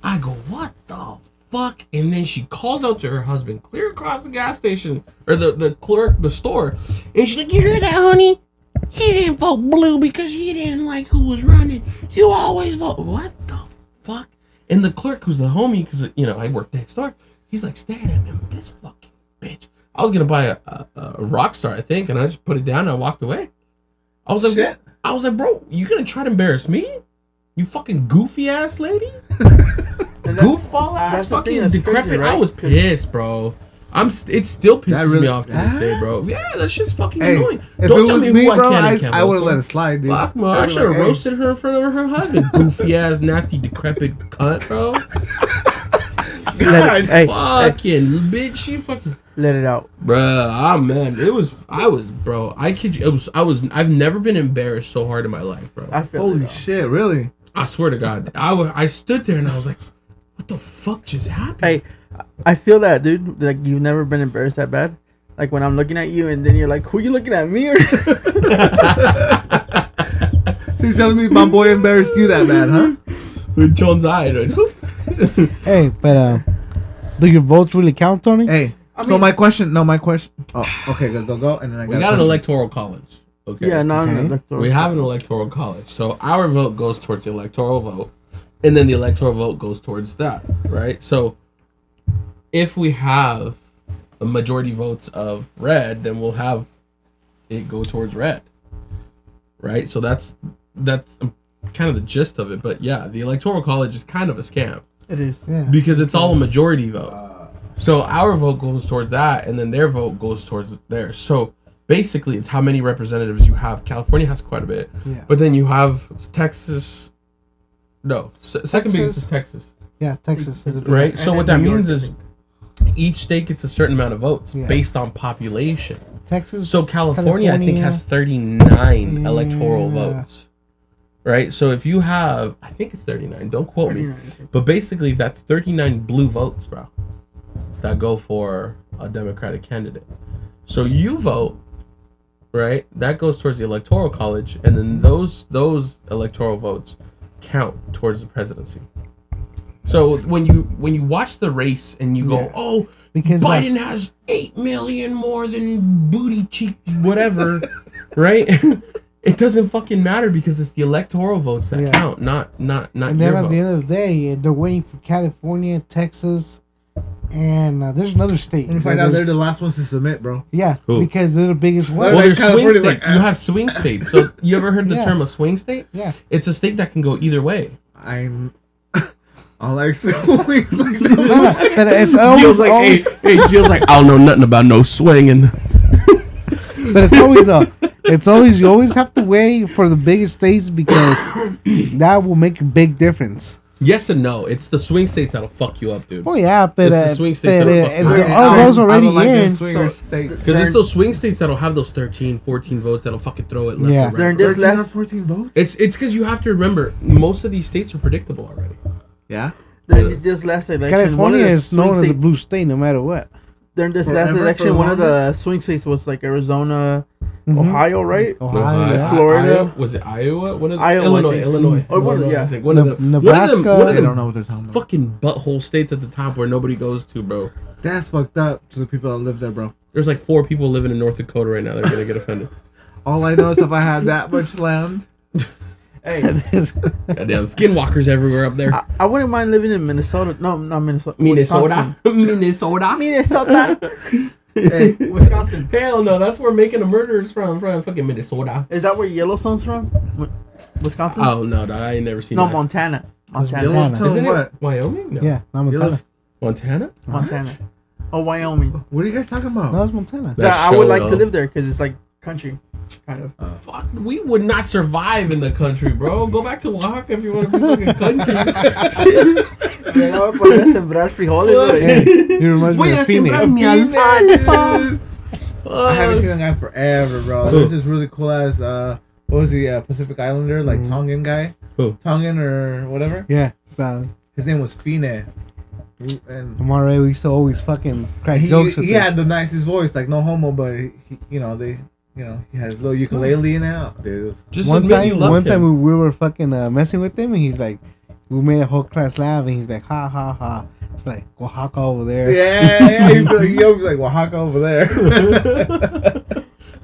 I go, what the fuck? And then she calls out to her husband clear across the gas station, or the clerk, the store. And she's like, you hear that, honey? He didn't vote blue because he didn't like who was running. You always vote. What the fuck? And the clerk, who's the homie, because, I work next door, he's like staring at me. I'm like, this fucking bitch. I was going to buy a Rockstar, I think, and I just put it down and I walked away. I was like, Shit. bro, you going to try to embarrass me? You fucking goofy ass lady? And Goofball ass that's the thing fucking that's decrepit. crazy, right? I was pissed, bro. It still pisses That really- me off to this day, bro. Yeah, that shit's fucking Hey, annoying. if Don't it tell was me me, who bro, I can and can't I vote would have for. let it slide, dude. Fuck, man. I'd I be should have like, hey. roasted her in front of her husband. Goofy ass, nasty, decrepit cunt, bro. God, hey, fucking bitch, she fucking. let it out. Bruh, man, bro. I kid you, I've never been embarrassed so hard in my life, bro. I feel Holy it, shit, really? I swear to God, I stood there and I was like, what the fuck just happened? Hey, I feel that, dude. Like, you've never been embarrassed that bad. Like, when I'm looking at you and then you're like, who you looking at, me or? So you're telling me my boy embarrassed you that bad, huh? With John's eye. Hey, but do your votes really count, Tony? Hey, I so mean- my question. Oh, okay, go, and then I got. We a got an question. electoral college. Okay. Yeah, not Okay. an electoral. We have an electoral college. So our vote goes towards the electoral vote, and then the electoral vote goes towards that, right? So if we have a majority votes of red, then we'll have it go towards red, right? So that's kind of the gist of it. But yeah, the electoral college is kind of a scam It is. Yeah. because it's all a majority vote. So our vote goes towards that, and then their vote goes towards theirs. So basically, it's how many representatives you have. California has quite a bit, Yeah. but then you have Texas. No, second biggest is Texas, Yeah, Texas is a big right? And So then what that New York, means I is think. each state gets a certain amount of votes Yeah. based on population. Texas. So California, I think, has 39 electoral Yeah. votes, right? So if you have, I think it's 39. Don't quote me. 39, I think. But basically, that's 39 blue votes, bro, that go for a Democratic candidate. So you vote, right? That goes towards the electoral college, and then those electoral votes count towards the presidency. So when you watch the race and you go, Yeah. oh, Because Biden has 8 million more than booty cheek, whatever, right? It doesn't fucking matter because it's the electoral votes that Yeah. count, not and then your at vote. the end of the day, they're waiting for California, Texas, And there's another state. I'm gonna find out they're the last ones to submit, bro. Yeah, Who? because they're the biggest one. Well, Like there's swing California, states. like, You have swing states. So you ever heard the Yeah. term a swing state? Yeah. It's a state that can go either way. I'm. I like swings like But it's Gio's always, like, always hey, Gio's like, I don't know nothing about no swinging. but it's always it's always you always have to wait for the biggest states because that will make a big difference. Yes and no. It's the swing states that'll fuck you up, dude. Oh yeah, but It's the swing states but, that'll fuck if you up. they're all those already in. Because it's those swing states that'll have those 13, 14 votes that'll fucking throw it left Yeah. and They're in right. this 13 or last. 14 votes. It's because you have to remember most of these states are predictable already. Yeah. They're in this last election. one of California the is swing known as a states- blue state no matter what. During this Forever last for election, the one of the longest? swing states was like Arizona, Mhm. Ohio, right? Ohio, yeah. Florida. Iowa, was it Iowa? What is Iowa, I Illinois? think. Illinois. Or one of- Illinois, yeah. I think. One of them. Nebraska. One of They them don't know what they're talking about. fucking butthole states at the top where nobody goes to, bro. That's fucked up to the people that live there, bro. There's like 4 people living in North Dakota right now. They're gonna get offended. All I know is if I had that much land. Hey, Goddamn skinwalkers everywhere up there. I wouldn't mind living in Minnesota. No, not Minnesota. Minnesota. Wisconsin. Minnesota. Hey, Wisconsin. Hell no, that's where Making a Murderer is from fucking Minnesota. Is that where Yellowstone's from? Wisconsin? Oh no, dog, I ain't never seen No, that. Montana. Montana. Yellowstone. Isn't what? it Wyoming? No. Yeah, not Montana. Yellowstone. Montana? Montana. Oh, Wyoming. What are you guys talking about? No, it's Montana. That Yeah, I show, would like to though. live there because it's like country, kind of. Fuck, we would not survive in the country, bro. Go back to Oaxaca if you want to be fucking country. Ya no me podría sembrar frijoles, güey. Hey, he reminds Voy me a of Phoenix. sembrar mi alfalfa. I haven't seen that guy forever, bro. Who? This is really cool as what was he? Pacific Islander, like Tongan guy. Who? Tongan or whatever. Yeah, so His name was Fine. And I'm alright. We used to always fucking crack jokes with he him. had the nicest voice, like no homo, but he, he has a little ukulele in it. Dude, it was- Just One admit you time, loved him. we were fucking messing with him, and he's like, we made a whole class laugh, and he's like, ha ha ha. It's like Oaxaca over there. yeah, he'd be like Oaxaca over there.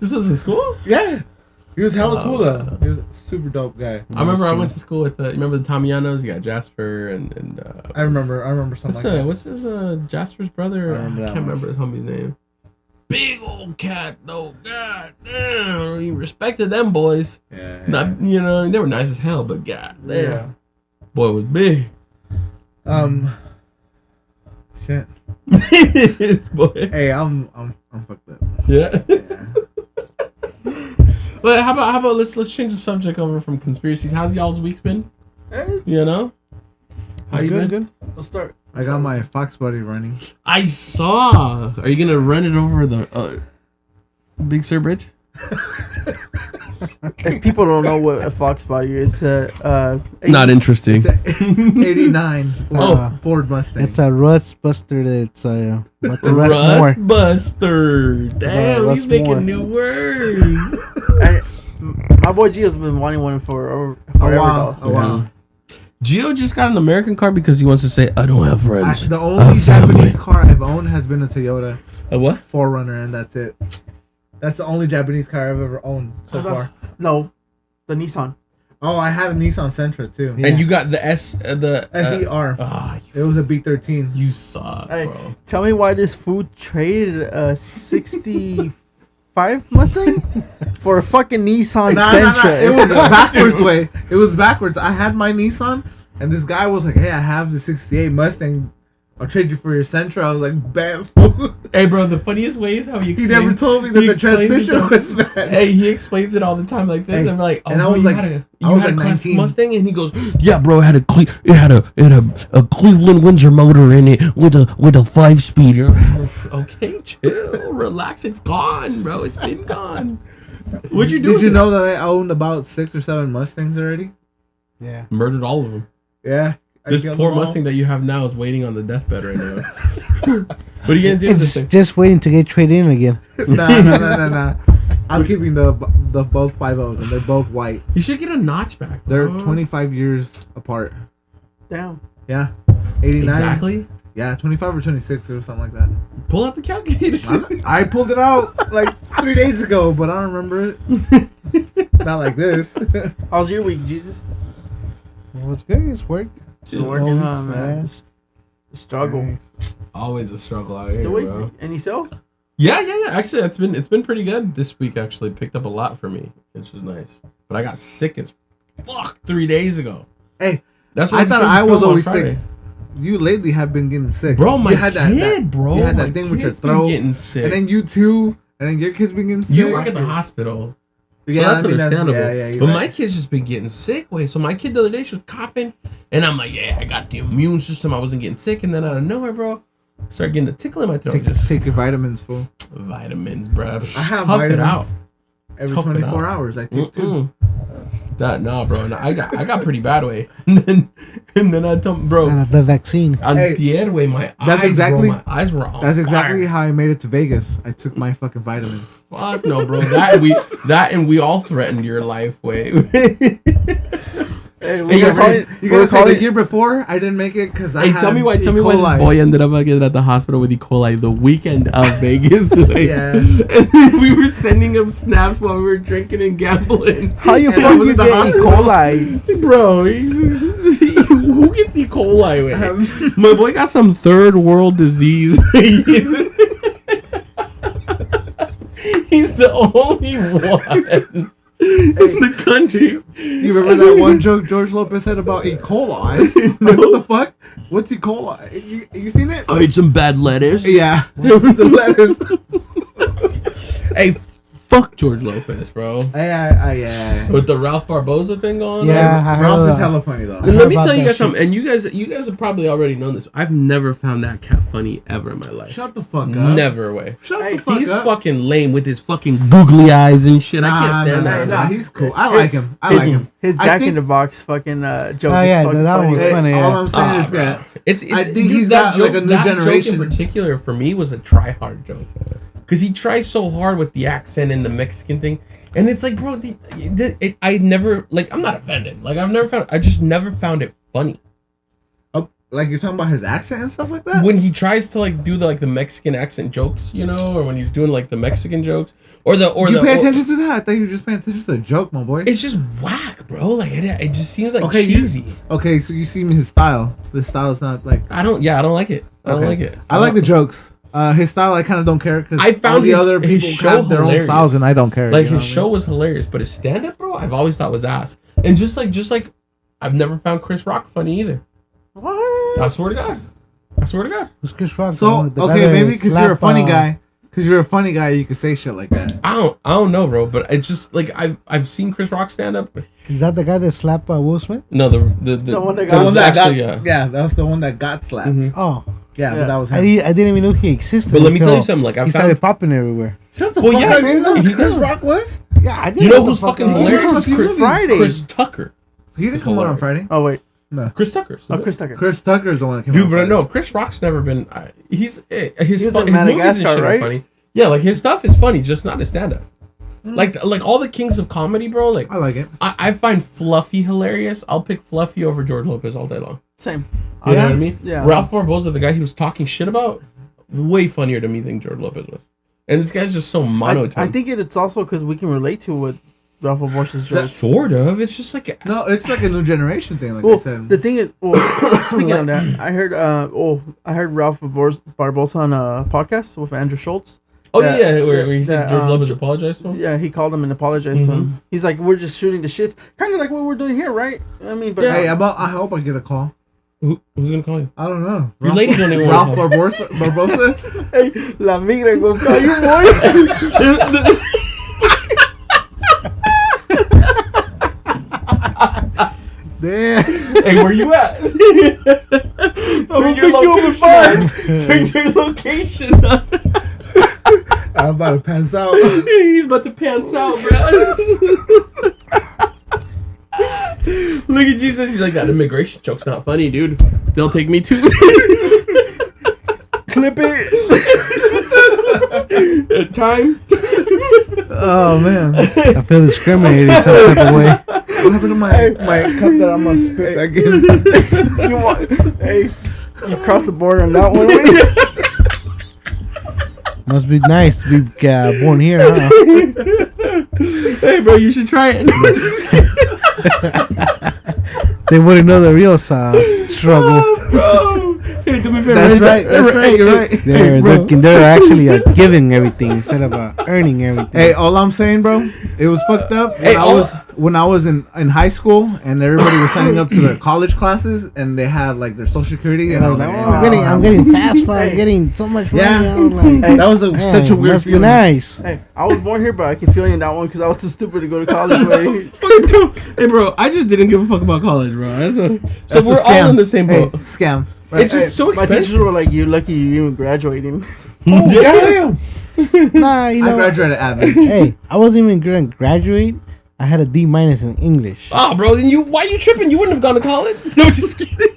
This was in school? Yeah, he was hella Oh, cool though. yeah. He was a super dope guy. I remember I went to school with, you remember the Tomianos? You got Jasper and I remember something what's, like that. what's his, Jasper's brother? I remember I that can't one. remember his homie's name. Big old cat, though. God damn. He respected them boys. Yeah, Not, you know, they were nice as hell, but god damn. Yeah. Boy was big. Shit. This boy. Hey, I'm fucked up. Yeah. Yeah. But how about let's change the subject over from conspiracies. How's y'all's week's been? Hey, You know? How you been? Good. let's start. I got my Fox buddy running. I saw. Are you gonna run it over the Big Sur Bridge? If people don't know what a Fox body is, it's a Not interesting. It's a 89 Oh. Ford Mustang. It's a rust buster that's but the rust more. Rust Buster. Damn, Rust he's making more. new words. My boy Gio's been wanting one for a forever. while. though. A while. Gio just got an American car because he wants to say, I don't have friends. The I only have family." Japanese car I've owned has been a Toyota A what? 4Runner, and that's it. That's the only Japanese car I've ever owned so far. No, the Nissan. Oh, I had a Nissan Sentra too. Yeah. And you got the the SER. Ah, It was a B13. you suck, Hey, bro. tell me why this food traded a 65 Mustang for a fucking Nissan Sentra. It was backwards way. It was backwards. I had my Nissan, and this guy was like, "Hey, I have the '68 Mustang. I'll trade you for your Sentra." I was like, "Bam!" Hey, bro, the funniest way is how he He explains, never told me that he the explains transmission it was bad. Hey, he explains it all the time like this. Hey, I'm like, oh, and I bro, was you like- had I you was had like a classic 19. Mustang, and he goes, yeah, bro, it had a Cleveland Windsor motor in it with a 5-speeder. Okay, chill, relax. It's gone, bro. It's been gone. What'd you do? Did you with know that I owned about 6 or 7 Mustangs already? Yeah. it? Murdered all of them. Yeah. I This killed poor them all. Mustang that you have now is waiting on the deathbed right now. What are you gonna do with this It's thing? just waiting to get traded in again. Nah. I'm keeping the both 5.0s, and they're both white. You should get a notchback. They're bro. 25 years apart. Damn. Yeah. 89. Exactly. Yeah, 25 or 26 or something like that. Pull out the calculator. I pulled it out like 3 days ago, but I don't remember it. Not like this. How's your week, Jesus? Well, it's good. It's work. Still working on Always man. The struggle. Nice. Always a struggle out here, Do we? bro. Any sales? Yeah. Actually, it's been pretty good this week. Actually, picked up a lot for me, which was nice. But I got sick as fuck 3 days ago. Hey, That's why I we thought couldn't I was film on always Friday. sick. You lately have been getting sick. Bro, my you had kid, bro. You had my that thing with your kid's been throat. getting sick. And then you too. And then your kid's been getting sick. You work at the hospital. So Yeah, that's I mean, understandable. you're but right. my kid's just been getting sick. Wait, so my kid the other day, she was coughing. And I'm like, yeah, I got the immune system. I wasn't getting sick. And then out of nowhere, bro, started getting a tickle in my throat. Take your vitamins, fool. Vitamins, bro. I have Tough vitamins. it out. Every Tough it 24 out. hours, I take two. No, bro. No, I got pretty bad way. And then I told bro, The vaccine. antier, way, my That's eyes, exactly- bro, my eyes were on That's exactly fire. how I made it to Vegas. I took my fucking vitamins. Fuck no, bro. That we all threatened your life, way. Hey, Hey, You gotta say the year before I didn't make it because I Hey, had tell me why E. this coli. boy ended up again at the hospital with E. coli the weekend of Vegas. Way. Yeah. And then we were sending him snaps while we were drinking and gambling. How you And I fuck was you at the get E. hospital. coli? Bro, who gets E. coli? Way? My boy got some third world disease. He's the only one in the country. You remember that one joke George Lopez said about E. coli? Like, what the fuck? What's E. coli? You seen it? I ate some bad lettuce. Yeah, it was the lettuce. Hey, fuck George Lopez, bro. Yeah. With the Ralph Barboza thing going on. Yeah, I heard Ralph is that. hella funny though. And let me about tell you that guys something, and you guys have probably already known this. I've never found that cat funny ever in my life. Shut the fuck up. Never way. Shut Hey, the fuck He's up. fucking lame with his fucking googly eyes and shit. I can't stand that. Nah, he's cool. I like him. I like him. His I Jack think- in the Box fucking joke Oh, is yeah, fucking that one funny. was Hey, funny, all yeah. I'm saying is bro. that It's I think dude, he's that got, like, a new that generation. joke in particular for me was a try hard joke, because he tries so hard with the accent and the Mexican thing, and it's like, bro, I never like. I'm not offended. Like I just never found it funny. oh, like you're talking about his accent and stuff like that. When he tries to like do the Mexican accent jokes, you know, or when he's doing like the Mexican jokes, or you pay attention to that? I thought you were just paying attention to the joke, my boy. It's just whack, bro. Like it just seems like Okay, cheesy. Okay, so you see his style. The style is not like. I don't like it. I don't Okay. like it. I like the jokes. His style, I kind of don't care because I found all the his- other his people show have their own hilarious. styles, and I don't care. Like you know his what I show mean? was hilarious, but his stand up, bro, I've always thought was ass. And just like I've never found Chris Rock funny either. What? I swear to God. Who's Chris Rock? So The guy okay, that maybe because you're a slap, funny guy. Because you're a funny guy, you can say shit like that. I don't know, bro, but it's just like I've seen Chris Rock stand up. Is that the guy that slapped Will Smith? No, the one that The got one that actually, got, yeah, that was the one that got slapped. Mhm. Oh, Yeah, Yeah. but that was I him. didn't even know he existed. But let me tell you until something. Like I he found, started popping everywhere. Shut the Well, fuck yeah, up! You know who he's Chris a- Rock was? Yeah, I didn't you know what who's the fuck fucking it was. hilarious? Yeah, Is Chris Friday. Chris Tucker. He didn't It's come on hilarious. Friday. Oh wait. No, Chris Tucker. Oh, Chris Tucker. Chris Tucker is the one that came Dude, on but Friday. no, Chris Rock's never been. His He was his movies in and Madagascar, shit are right? funny. Yeah, like his stuff is funny, just not his stand up. Like all the kings of comedy, bro. Like I like it. I find Fluffy hilarious. I'll pick Fluffy over George Lopez all day long. Same. You know what I mean? Yeah. Ralph Barboza, the guy he was talking shit about, way funnier to me than George Lopez was. And this guy's just so monotone. I think it's also because we can relate to what Ralph Barbosa's jokes. Sort of. It's just like No, it's like a new generation thing. Like I Well, said, the thing is, speaking of that, I heard Ralph Barbosa on a podcast with Andrew Schultz. oh that- yeah, where he said that, George Lopez Jo- apologized to him. Yeah, he called him and apologized to him. He's like, we're just shooting the shits, kind of like what we're doing here, right? I mean, but hey, I hope I get a call. Who's gonna call you? I don't know. Your lady don't even Ralph wanna Barbosa. hey, la migra go call you, boy. Damn. Hey, where you at? Turn your location on. Turn your location on. I'm about to pants out. He's about to pants out, bro. Look at Jesus. He's like, that immigration joke's not funny, dude. They'll take me too. Clip it. Time. Oh man, I feel discriminated some type of way. what happened to my cup that I'm gonna spit back in? You want? Hey, you crossed the border on that one. Must be nice to be born here, huh? Hey, bro, you should try it. They wouldn't know the real struggle. Oh, bro. do me a favor. That's right. That's right. You're right. They're actually giving everything instead of earning everything. Hey, all I'm saying, bro, it was fucked up when I was in high school and everybody was signing up to their college classes and they had like their social security and I was like, I'm getting fast food. I'm getting so much money. Yeah. I was like, that was such a weird must be feeling. nice. Hey, I was born here, but I can feel you in that one because I was too stupid to go to college. Hey, bro, I just didn't give a fuck about college, bro. So That's we're a scam. all in the same boat. Hey, scam. It's just so My expensive. teachers were like, "You're lucky you even graduating." Oh, damn. Nah, you know. I graduated Avid. Hey, I wasn't even going to graduate. I had a D- in English. Oh, bro, then why you tripping? You wouldn't have gone to college. No, just kidding.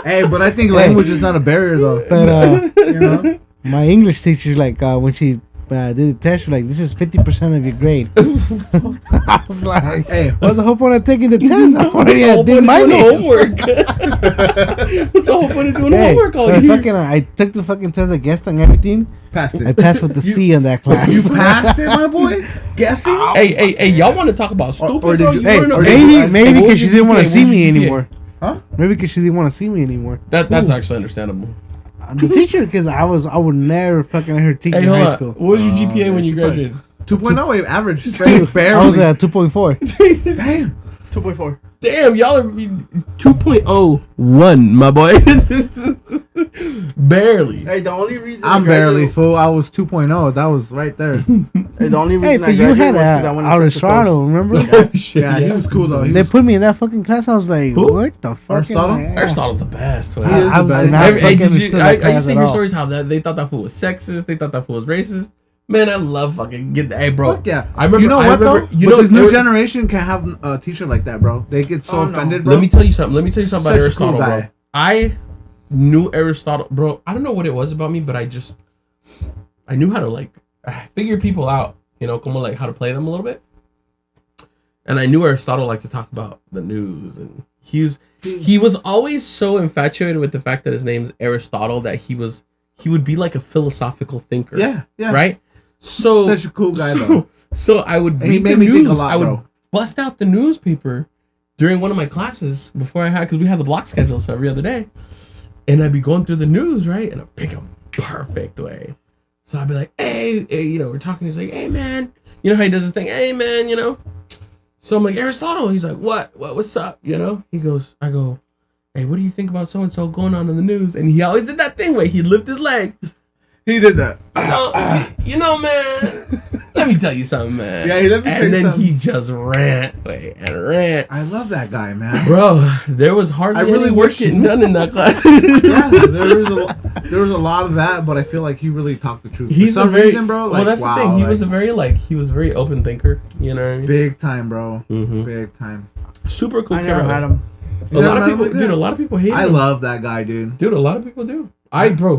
Hey, but I think language is not a barrier though. But You know? my English teacher, like, when she did the test, she was like, this is 50% of your grade. I was like, Hey, what's the whole point of taking the test? I already had D- doing homework. What's the whole point of doing homework all but year? fucking, I took the fucking test, I guessed on everything. passed it. I passed with the C in that class. You passed it, my boy? Guessing? Hey, y'all want to talk about stupid, or did bro? you- wanna know- Maybe what because was she your didn't want GPA? to see What was me your GPA? anymore. Huh? Maybe because she didn't want to see me anymore. That's actually understandable. The teacher, because I would never fucking let her teach Hey, in hold high on. school. What was your GPA when she you graduated? 2.0 average. I was at 2.4. Damn. 2.4. Damn, y'all are 2.01, my boy. Barely. Hey, the only reason I'm barely full. I was 2.0. That was right there. Hey, the only Hey, reason but I you graduated had was 'cause I went to Central Aristotle, Coast. remember? Oh, shit, Yeah, he was cool though. He They was, put me in that fucking class. I was like, Who? what the fuck? Aristotle? Aristotle's the best. He Man. is the best. Hey, did you? I I used to hear stories how they thought that fool was sexist. They thought that fool was racist. Man, I love fucking get. Hey, bro. Fuck yeah. I remember. You know I what remember, though? You But know, this new generation can't have a teacher like that, bro. They get so Oh, no. offended, bro. Let me tell you something. About Such a Aristotle, cool bro. guy. I knew Aristotle, bro. I don't know what it was about me, but I knew how to like figure people out. You know, como like how to play them a little bit. And I knew Aristotle liked to talk about the news, and he was always so infatuated with the fact that his name's Aristotle that he would be like a philosophical thinker. Yeah, yeah. Right. So Such a cool guy though. So I would And he read made the me news. think a lot, I would bro. bust out the newspaper during one of my classes before I had, because we had the block schedule, so every other day, and I'd be going through the news, right, and I'd pick a perfect way. So I'd be like, hey, you know, we're talking. He's like, hey, man, you know how he does this thing, hey, man, you know. So I'm like, Aristotle. He's like, what's up, you know? I go, hey, what do you think about so and so going on in the news? And he always did that thing where he'd lift his leg. He did that. You know, man. Let me tell you something, man. Yeah, let me tell you and then something. he just rant and rant. I love that guy, man. Bro, there was hardly really any work wish- getting done in that class. Yeah, there was a lot of that, but I feel like he really talked the truth. He's For some a very, reason, bro. Like, well, that's wow, the thing. He like, was a very open thinker. You know what I mean? big time, bro. Mhm. Big time. Super cool. I never kid. had him. A You lot never of met him people, like that? dude. A lot of people hate him. I love that guy, dude. Dude, a lot of people do.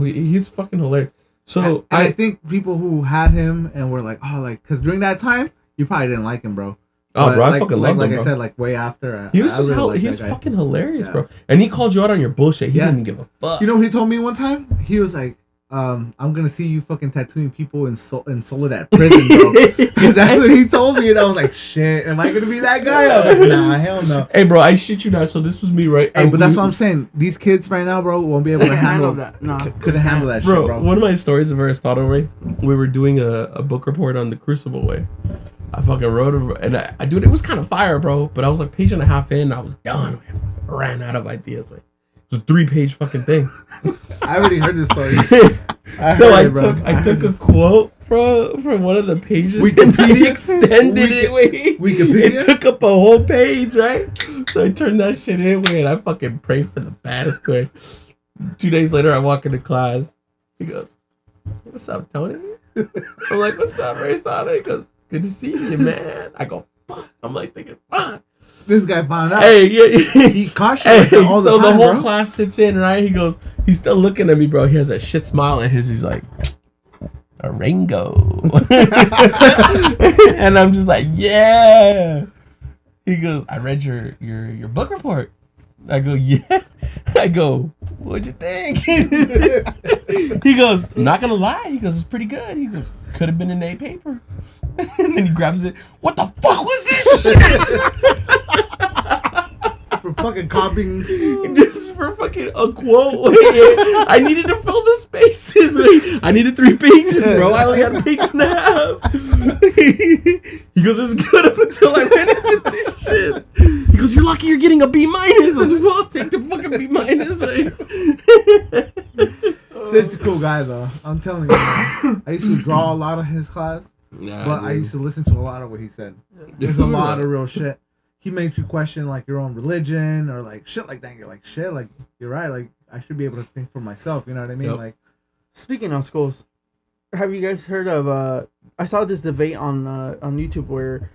He's fucking hilarious. So And I think people who had him and were like, oh, like, because during that time, you probably didn't like him, bro. oh, But bro, I like, fucking like, love like him, I bro. said, like way after. He was I just really liked he that was guy. fucking hilarious, Yeah. bro. And he called you out on your bullshit. He Yeah. didn't give a fuck. You know what he told me one time? He was like, I'm gonna see you fucking tattooing people in Soledad prison, bro. That's what he told me, and I was like, shit, am I gonna be that guy? I was like, nah, hell no. Hey, bro, I shit you not. So this was me, right? Hey, but that's what I'm saying. These kids right now, bro, won't be able to handle that. No. Couldn't handle that Bro, shit, bro. one of my stories of Aristotle, right? We were doing a book report on the Crucible Way. I fucking wrote it, and I dude, it was kind of fire, bro. But I was like page and a half in, I was done. I ran out of ideas. Like, it was a 3-page fucking thing. I already heard this story. So heard it, bro. I took a quote from one of the pages. Wikipedia? And I extended it, way. Wikipedia? It took up a whole page, right? So I turned that shit in, way, and I fucking prayed for the baddest way. 2 days later, I walk into class. He goes, "What's up, Tony?" I'm like, "What's up, Aristotle?" He goes, "Good to see you, man." I go, "Fuck." I'm like thinking, "Fuck." This guy found out. Hey, yeah. He cautioned Hey, all the so time, the whole bro. class sits in, right? He goes, he's still looking at me, bro. He has a shit smile on his. He's like, a Ringo. And I'm just like, yeah. He goes, I read your book report. I go, yeah. I go, what'd you think? He goes, not gonna lie. He goes, it's pretty good. He goes, could have been an A paper. And then he grabs it. What the fuck was this shit? For fucking copying. Just for fucking a quote. I needed to fill the spaces. I needed 3 pages, bro. I only had a page and a half. He goes, it's good up until I ran into this shit. He goes, you're lucky you're getting a B-. I was well, take the fucking B-. Such a cool guy, though. I'm telling you. Man. I used to draw a lot of his class, but I used to listen to a lot of what he said. There's a lot of real shit. He makes you question like your own religion or like shit like that. You're like, shit, like you're right. Like I should be able to think for myself. You know what I mean? Yep. Like, Speaking of schools, have you guys heard of? I saw this debate on YouTube where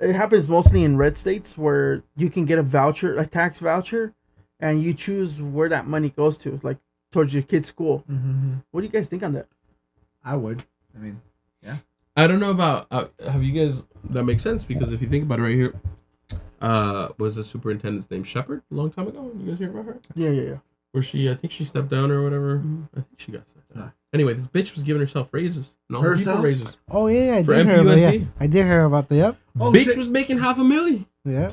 it happens mostly in red states where you can get a voucher, a tax voucher, and you choose where that money goes to, like towards your kid's school. mm-hmm. What do you guys think on that? I would. I mean, I don't know about, have you guys, that makes sense because if you think about it right here, was the superintendent's name Shepherd a long time ago? You guys hear about her? Yeah. Where I think she stepped down or whatever. I think she got stepped down. Anyway, this bitch was giving herself raises. And all the people Herself? raises. Oh yeah, I For did hear about MPUSD? yeah. I did hear about the yep. Oh, bitch shit. was making $500,000. Yeah.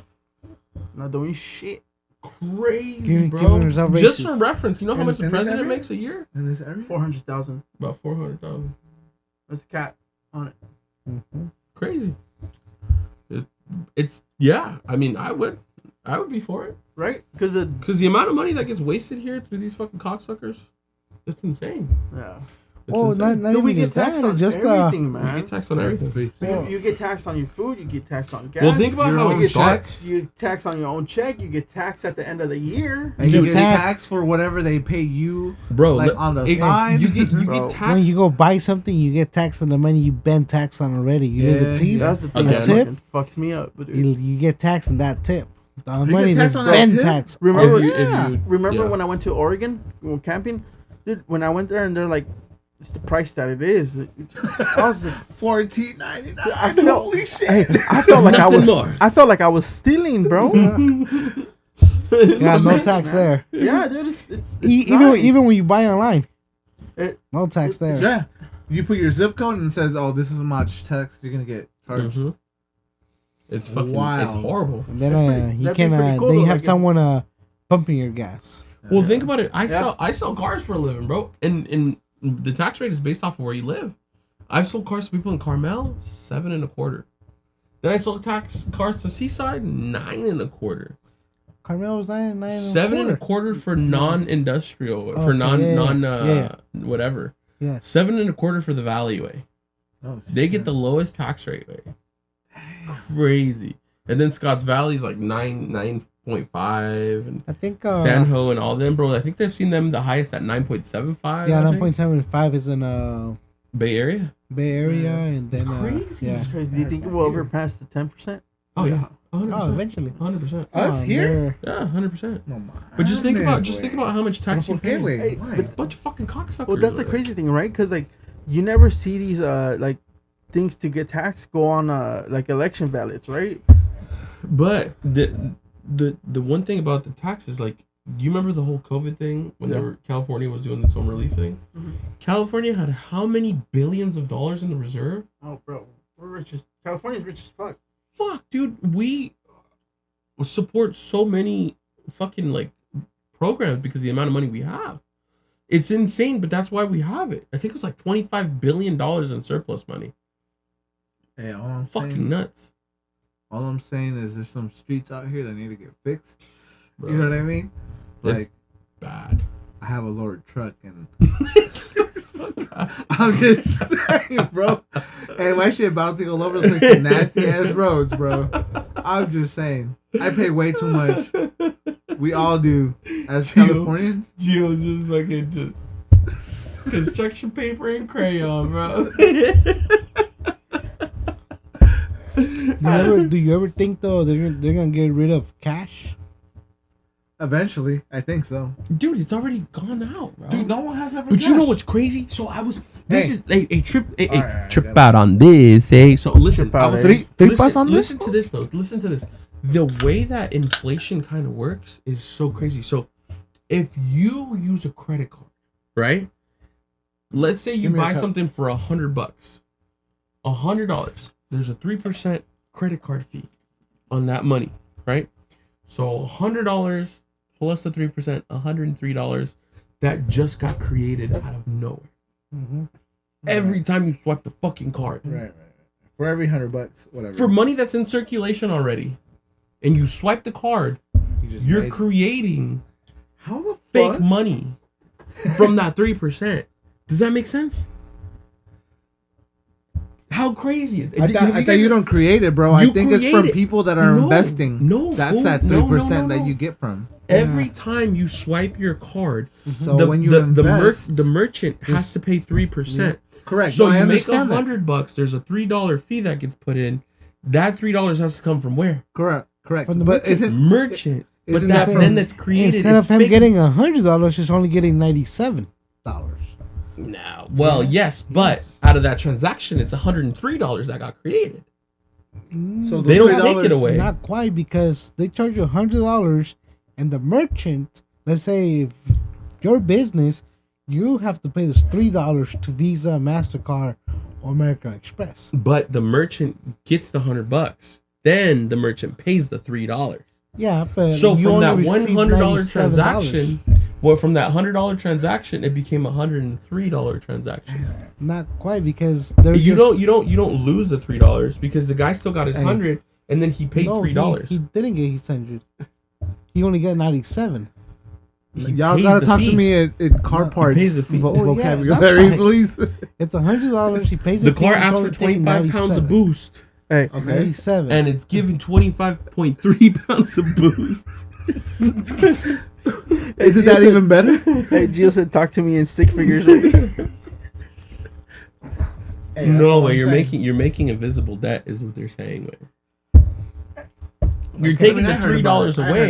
Not doing shit. Crazy, Giving bro. herself Just raises. for reference, you know how much the In this president area? makes a year? in this area. 400,000. About 400,000. That's a cat on it. Mm-hmm. Crazy. It's yeah. I mean, I would be for it Right? Because because the amount of money that gets wasted here through these fucking cocksuckers, it's insane. yeah. It's Oh, insane. not Dude, we even get just that. taxed on Just everything, You man. get taxed on everything. You get taxed on your food. You get taxed on gas. Well, think about Your how own it starts. You tax on your own check. You get taxed at the end of the year. And You you get get taxed. taxed for whatever they pay you. Bro, Like, on the it- side? you get Bro. taxed. when you go buy something, you get taxed on the money you've been taxed on already. You leave Yeah, a tip. That's the thing Again. that Tip? fucking fucks me up. But You get taxed on that tip. The get money taxed that's on that been tip? taxed. remember, yeah. remember when I went to Oregon camping, dude? When I went there and they're like, "It's the price that it is." I was like, $14.99. I felt- Holy shit. I felt like I Nothing was, more. I felt like I was stealing, bro. Yeah, no Amazing, tax man. there. Yeah, dude, it's Even nice. even when you buy online, It- no tax there. Yeah. You put your zip code and it says, "Oh, this is how much tax you're gonna get charged." Mhm. It's fucking. Wild. It's horrible. And then That's pretty- you that'd be can pretty cool, then you though, have like if- someone pumping your gas. Well, think about it. Yeah. I sell cars for a living, bro. And the tax rate is based off of where you live. I've sold cars to people in Carmel, 7.25. Then I sold cars to Seaside, 9.25. Carmel was 9 7.25 for non-industrial, for Okay, non yeah. whatever. Yes. 7.25 for the Valleyway. Oh, They get the lowest tax rate way. Crazy. And then Scotts Valley's like 9.5, and I think San Ho and all them, bro. I think they've seen them the highest at 9.75. yeah, I think. 9.75 is in Bay Area. Bay Area, and It's then crazy. yeah. It's crazy. Do you think it will ever pass the 10%? Oh yeah, 100%. Oh, eventually. 100%. Us Come on, here? Yeah, 100%. No, man. But just think about how much tax you ¿Por pay. qué, güey? Hey, Why? but- Bunch of fucking cocksuckers. Well, that's the like. crazy thing, right? Because like, you never see these like things to get taxed go on like election ballots, right? But the one thing about the taxes, like, do you remember the whole COVID thing when Yeah. California was doing its own relief thing? Mhm. California had how many billions of dollars in the reserve? Oh, bro, we're rich as California's rich as fuck. Fuck, dude, we support so many fucking like programs because of the amount of money we have. It's insane, but that's why we have it. I think it was like $25 billion in surplus money. Hey, all I'm Fucking saying, nuts. all I'm saying is there's some streets out here that need to get fixed. Bro. You know what I mean? It's Like, bad. I have a lowered truck and I'm just saying, bro. Hey, my shit bouncing all over the place, some nasty ass roads, bro. I'm just saying. I pay way too much. We all do as Gio. Californians. Gio's just fucking just construction paper and crayon, bro. Do you ever think though they're gonna get rid of cash? Eventually, I think so. Dude, it's already gone out, bro. Dude, no one has ever. But you know cash. what's crazy? So I was. This Hey. is a trip. A Alright, trip I got out on this. Eh? So listen. Trip out, I was- eh? Tripas on this? listen to this though. Listen to this. The way that inflation kind of works is so crazy. So if you use a credit card, right? Let's say you Give me a buy cup. something for $100. $100. There's a 3% credit card fee on that money, right? So $100 plus the 3%, $103 that just got created out of nowhere. Mm-hmm. Every time you swipe the fucking card. Right. For every $100, whatever. For money that's in circulation already, and you swipe the card, you're creating how the fake fuck? money from that 3%. Does that make sense? How crazy is it? I thought you don't create it, bro. I think it's from people that are investing. No, that's that 3% that you get from. Every time you swipe your card, so when you invest, the merchant has to pay 3%. Yeah. Correct. So you make $100. There's a $3 fee that gets put in. That $3 has to come from where? Correct. From the merchant. But that's created. Instead of him getting $100, he's only getting $97. No. Well, yes, but out of that transaction, it's $103 that got created. So they don't take it away. Not quite, because they charge you $100, and the merchant, let's say, if your business, you have to pay this $3 to Visa, MasterCard, or American Express. But the merchant gets the $100. Then the merchant pays the $3. Yeah, but so from that $100 transaction, from that $100 transaction, it became a $103 transaction. Not quite, because you don't lose the $3 because the guy still got his $100 and then he paid $3. He didn't get his $100. He only got $97. Y'all gotta talk to me in car parts vocabulary, please. It's $100. He pays the car asks for 25 pounds of boost. Hey, okay. 97. And it's giving 25.3 pounds of boost. Isn't that even better? Hey, Gio said, talk to me in stick figures. Hey, no way, you're making invisible debt is what they're saying. You're taking the $3 away.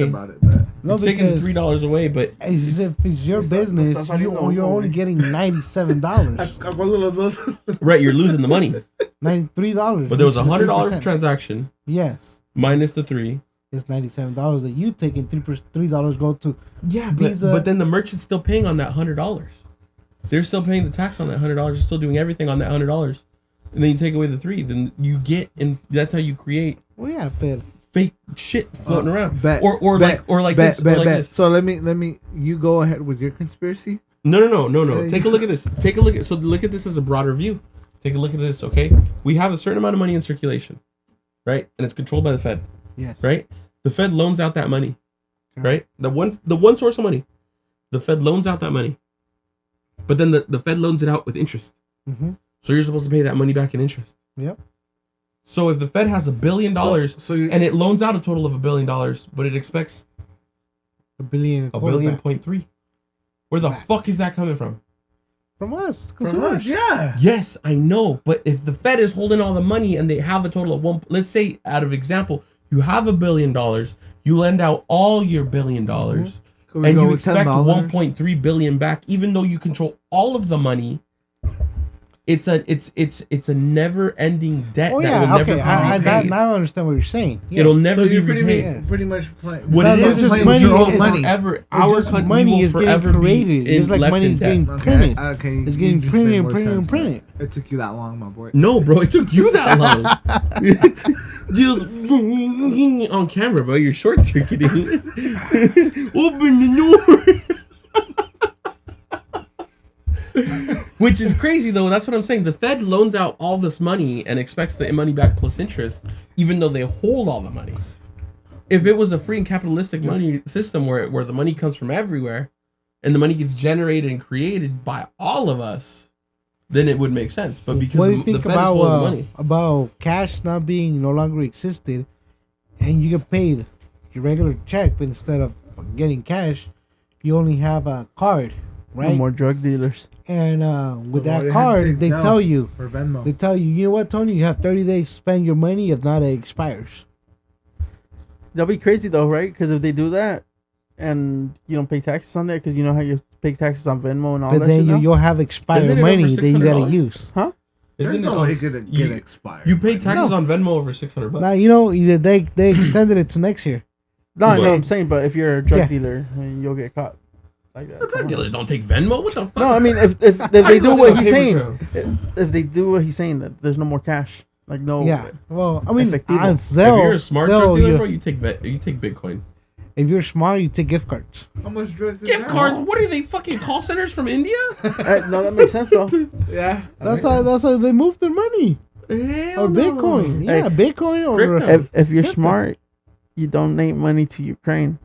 You're taking the $3 away, but if it's your business, you're only getting $97. Right, you're losing the money. $93. But there was a $100 transaction. Yes. Minus the 3. It's $97 that you take, and $3 go to Visa. But then the merchant's still paying on that $100. They're still paying the tax on that $100. They're still doing everything on that $100. And then you take away the 3, then you get, and that's how you create. Well, yeah, but fake shit floating around. Or like this. So let me. You go ahead with your conspiracy. No. Take a look at this. So look at this as a broader view. Take a look at this, okay? We have a certain amount of money in circulation, right? And it's controlled by the Fed. Yes. Right? The Fed loans out that money, right? The one source of money. The Fed loans out that money. But then the Fed loans it out with interest. Mm-hmm. So you're supposed to pay that money back in interest. Yep. So if the Fed has $1 billion and it loans out a total of $1 billion, but it expects $1 billion, $1.3 billion, where the fuck is that coming from? From us. From us, yeah. Yes, I know. But if the Fed is holding all the money and they have a total of let's say, out of example, you have $1 billion, you lend out all your $1 billion, and you expect $1.3 billion back, even though you control all of the money. It's a never-ending debt that will never be repaid. Now I understand what you're saying. Yes. It'll never be repaid. Pretty much playing. What it is just money. Forever. Our money is getting created. It's like money is getting printed. Okay. It's getting printed. It took you that long, my boy. No, bro, it took you that long. Just on camera, bro. You're short circuiting. Open the door. Which is crazy, though. That's what I'm saying. The Fed loans out all this money and expects the money back plus interest, even though they hold all the money. If it was a free and capitalistic money system where the money comes from everywhere and the money gets generated and created by all of us, then it would make sense. But because what do you think the Fed is holding the money. About cash not being no longer existed, and you get paid your regular check, but instead of getting cash, you only have a card, right? No more drug dealers. And with that card, they tell you, you know what, Tony, you have 30 days to spend your money. If not, it expires. That'll be crazy, though, right? Because if they do that, and you don't pay taxes on that, because you know how you pay taxes on Venmo and all that. But then you'll have expired money that you gotta use. Huh? There's no way it could get expired. You pay taxes on Venmo over $600. Now you know they extended it to next year. No, I know what I'm saying, but if you're a drug dealer, you'll get caught. Like that. Drug dealers don't take Venmo. What the fuck? No, I mean if they do what he's saying, if they do what he's saying, that there's no more cash. Like no. Yeah. Well, I mean, on if you're a smart drug dealer, bro, you take Bitcoin. If you're smart, you take gift cards. How much drugs is Gift that? cards? What are they, fucking call centers from India? No, that makes sense though. Yeah. That's how they move their money. Hell Or Bitcoin. no. Yeah, Bitcoin or Crypto. If you're Crypto. smart, you donate money to Ukraine.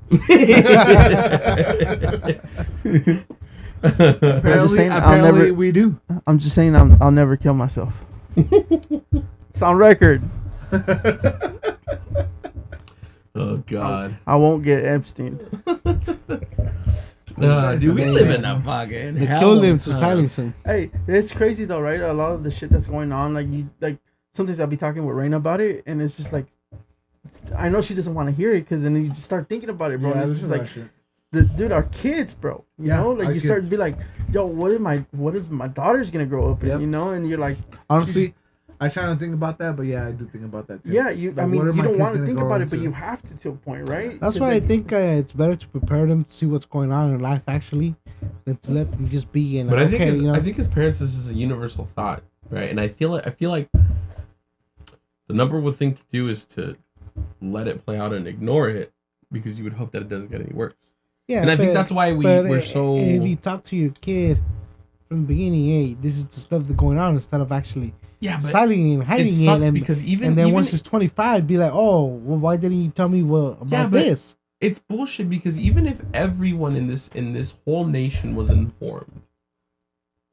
Apparently, saying, I'll apparently never- we do. I'm just saying I'll never kill myself. It's on record. Oh God. I won't get Epstein. Nah, dude, we live in a fucking they hell killed of a him to time. silence him. Hey, it's crazy though, right? A lot of the shit that's going on, like sometimes I'll be talking with Raina about it, and it's just like, I know she doesn't want to hear it, because then you just start thinking about it, bro. Yeah, and this it's is just like like, dude, our kids, bro. You Yeah, know, like our you start kids. to be like, yo, what is my daughter's gonna grow up in? Yep. You know, and you're like, honestly, I try to think about that, but yeah, I do think about that too. yeah, Like, I mean, what are you my don't kids want to gonna think grow about it, but into? you have to a point, right? That's 'Cause, why like, I think it's better to prepare them to see what's going on in life actually, than to let them just be in. But I think okay, as, you know, I think as parents, this is a universal thought, right? And I feel like the number one thing to do is to let it play out and ignore it, because you would hope that it doesn't get any worse. yeah. And I think but- that's why but we're so. If you talk to your kid from the beginning, hey, this is the stuff that's going on, instead of actually Yeah, but silently and hiding it it, sucks and, because even and then even once he's 25, be like, oh, well, why didn't you tell me about but this? it's bullshit, because even if everyone in this whole nation was informed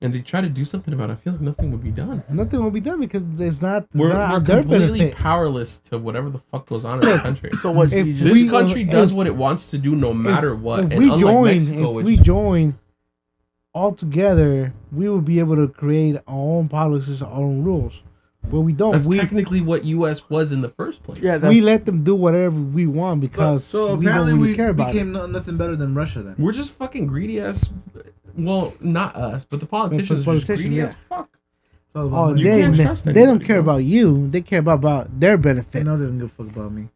and they try to do something about it, I feel like nothing would be done. Nothing will be done because it's not We're their completely benefit. powerless to whatever the fuck goes on in our country. So what? If You This just, country if- does what it wants to do no matter what. If And we unlike join, Mexico, if which we join all together, we will be able to create our own policies, our own rules. But we don't. that's We technically what U.S. was in the first place. yeah, we that's, let them do whatever we want because So we don't apparently really we care about became it. nothing better than Russia then. We're just fucking greedy ass. Well, not us, but the politicians are just politicians, greedy yeah. as fuck. So Oh, You they, can't they, trust they don't anybody, care bro. about you. They care about their they benefit. know they don't give a fuck about me.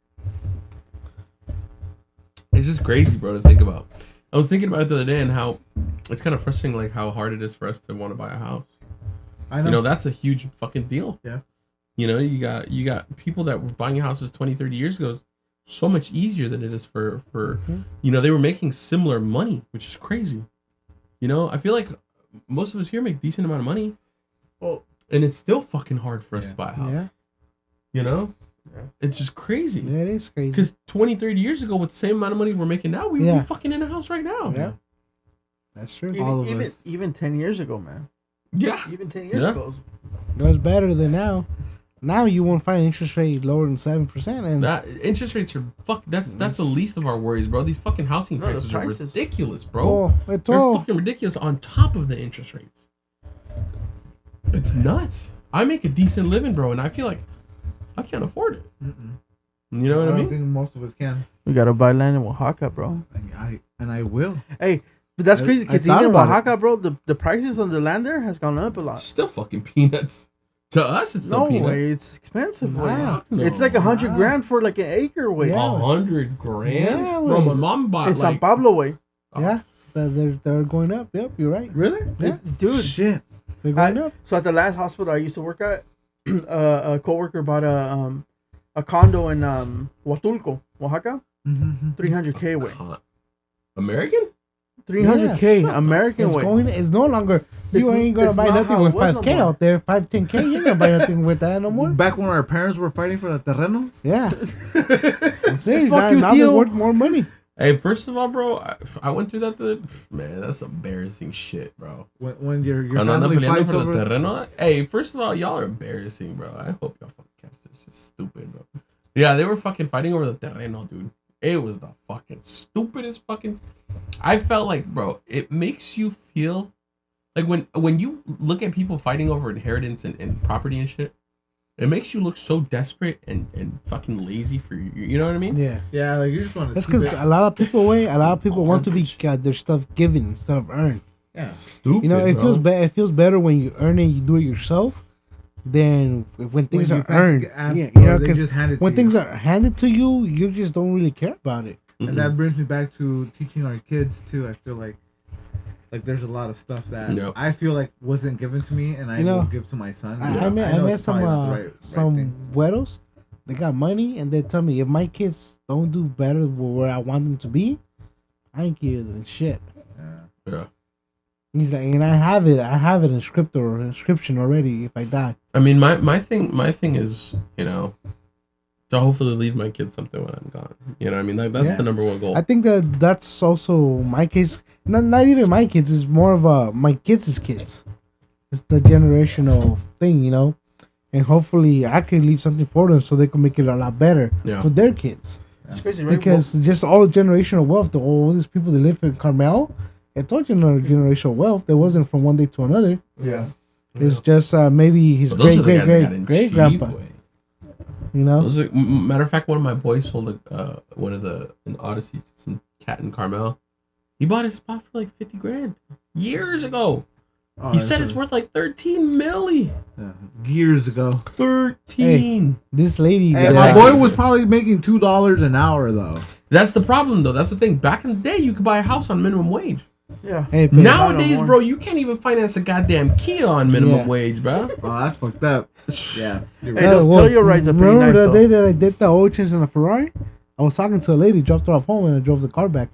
It's just crazy, bro, to think about. I was thinking about it the other day and how it's kind of frustrating, like how hard it is for us to want to buy a house. I know. You know, that's a huge fucking deal. Yeah. You know, you got people that were buying houses 20, 30 years ago, so much easier than it is for Mhm. you know, they were making similar money, which is crazy. You know, I feel like most of us here make decent amount of money. Well, and it's still fucking hard for us Yeah. to buy a house. Yeah, You know? Yeah. It's just crazy. yeah, it is crazy. Because 20, 30 years ago, with the same amount of money we're making now, we would Yeah. be fucking in a house right now. Yeah. That's true. All of even us. even 10 years ago, man. Yeah. Even 10 years Yeah. ago. It was better than now. Now you won't find interest rate lower than 7%, and That, interest rates are that's the least of our worries, bro. These fucking housing No, the prices are prices. ridiculous, bro. oh, it's They're all fucking ridiculous on top of the interest rates. It's nuts. I make a decent living, bro, and I feel like I can't afford it. Mm-mm. You know what I don't mean? think most of us can. We gotta buy land in Oaxaca, bro. And I will. Hey, but that's I- crazy I because thought even in about it. Oaxaca, bro, the prices on the land there has gone up a lot. Still fucking peanuts. To us, it's still No peanuts. way, it's expensive. Way. Wow. Fuck no. It's like 100 Wow. grand for like an acre. Way. Yeah. 100 grand, Yeah, bro. wait. My mom bought In San like Pablo way. yeah. They're going up. Yep, you're right. Really? Yeah. Dude. Shit. They're going up. So at the last hospital I used to work at, a coworker bought a condo in Huatulco, Oaxaca, Mm-hmm. 300K way. American? 300K shut the American It's way. going. It's no longer. You It's- ain't gonna it's buy not nothing how it with was no 5K more. out there. 5, 10K. You ain't gonna buy nothing with that no more. Back when our parents were fighting for the terrenos. Yeah. That's it. Fuck Now, you, now they're Theo. worth more money. Hey, first of all, bro, I went through that. Man, that's embarrassing shit, bro. When your Cuando andan family peleando fights por el over. terreno. Hey, first of all, y'all are embarrassing, bro. I hope y'all fucking catch this. It's just stupid, bro. Yeah, they were fucking fighting over the terreno, dude. It was the fucking stupidest fucking. I felt like, bro, it makes you feel like when you look at people fighting over inheritance and property and shit, it makes you look so desperate and fucking lazy for you. You know what I mean? Yeah. Yeah, like you just want to. That's because a lot of people want to be their stuff given instead of earned. Yeah. Stupid. You know, it bro. feels better. It feels better when you earn it, you do it yourself, than when things you are pass earned. the app Yeah, or you know, they because just hand it when to things you. are handed to you, you just don't really care about it. And that brings me back to teaching our kids too. I feel like there's a lot of stuff that Yep. I feel like wasn't given to me, and I You know, will give to my son. I met know some it's probably not the right some thing. güeros they got money, and they tell me if my kids don't do better where I want them to be, I ain't give them shit. Yeah. He's like, and I have it in script or inscription already if I die. I mean, my thing is, you know, to hopefully leave my kids something when I'm gone. You know what I mean? Like, that's the number one goal. I think that's also my case. Not even my kids. It's more of my kids' kids. It's the generational thing, you know. And hopefully I can leave something for them so they can make it a lot better for their kids. It's crazy, right? Because just all generational wealth, all these people that live in Carmel, it's all generational wealth. That wasn't from one day to another. Yeah. It's just maybe his great grandpa. You know. Matter of fact, one of my boys sold one of the in Odyssey, some cat in Carmel. He bought his spot for like $50,000 years ago. Oh, he said it's worth like 13 milli. Yeah. Years ago. 13. Hey, this lady. Hey, my boy was probably making $2 an hour though. That's the problem though. That's the thing. Back in the day, you could buy a house on minimum wage. Yeah. Hey, nowadays, bro, you can't even finance a goddamn Kia on minimum wage, bro. Oh, that's fucked up. Yeah. Hey, those Telio rides are pretty nice. Remember the though. day that I did the oil change in a Ferrari? I was talking to a lady, dropped her off home, and I drove the car back.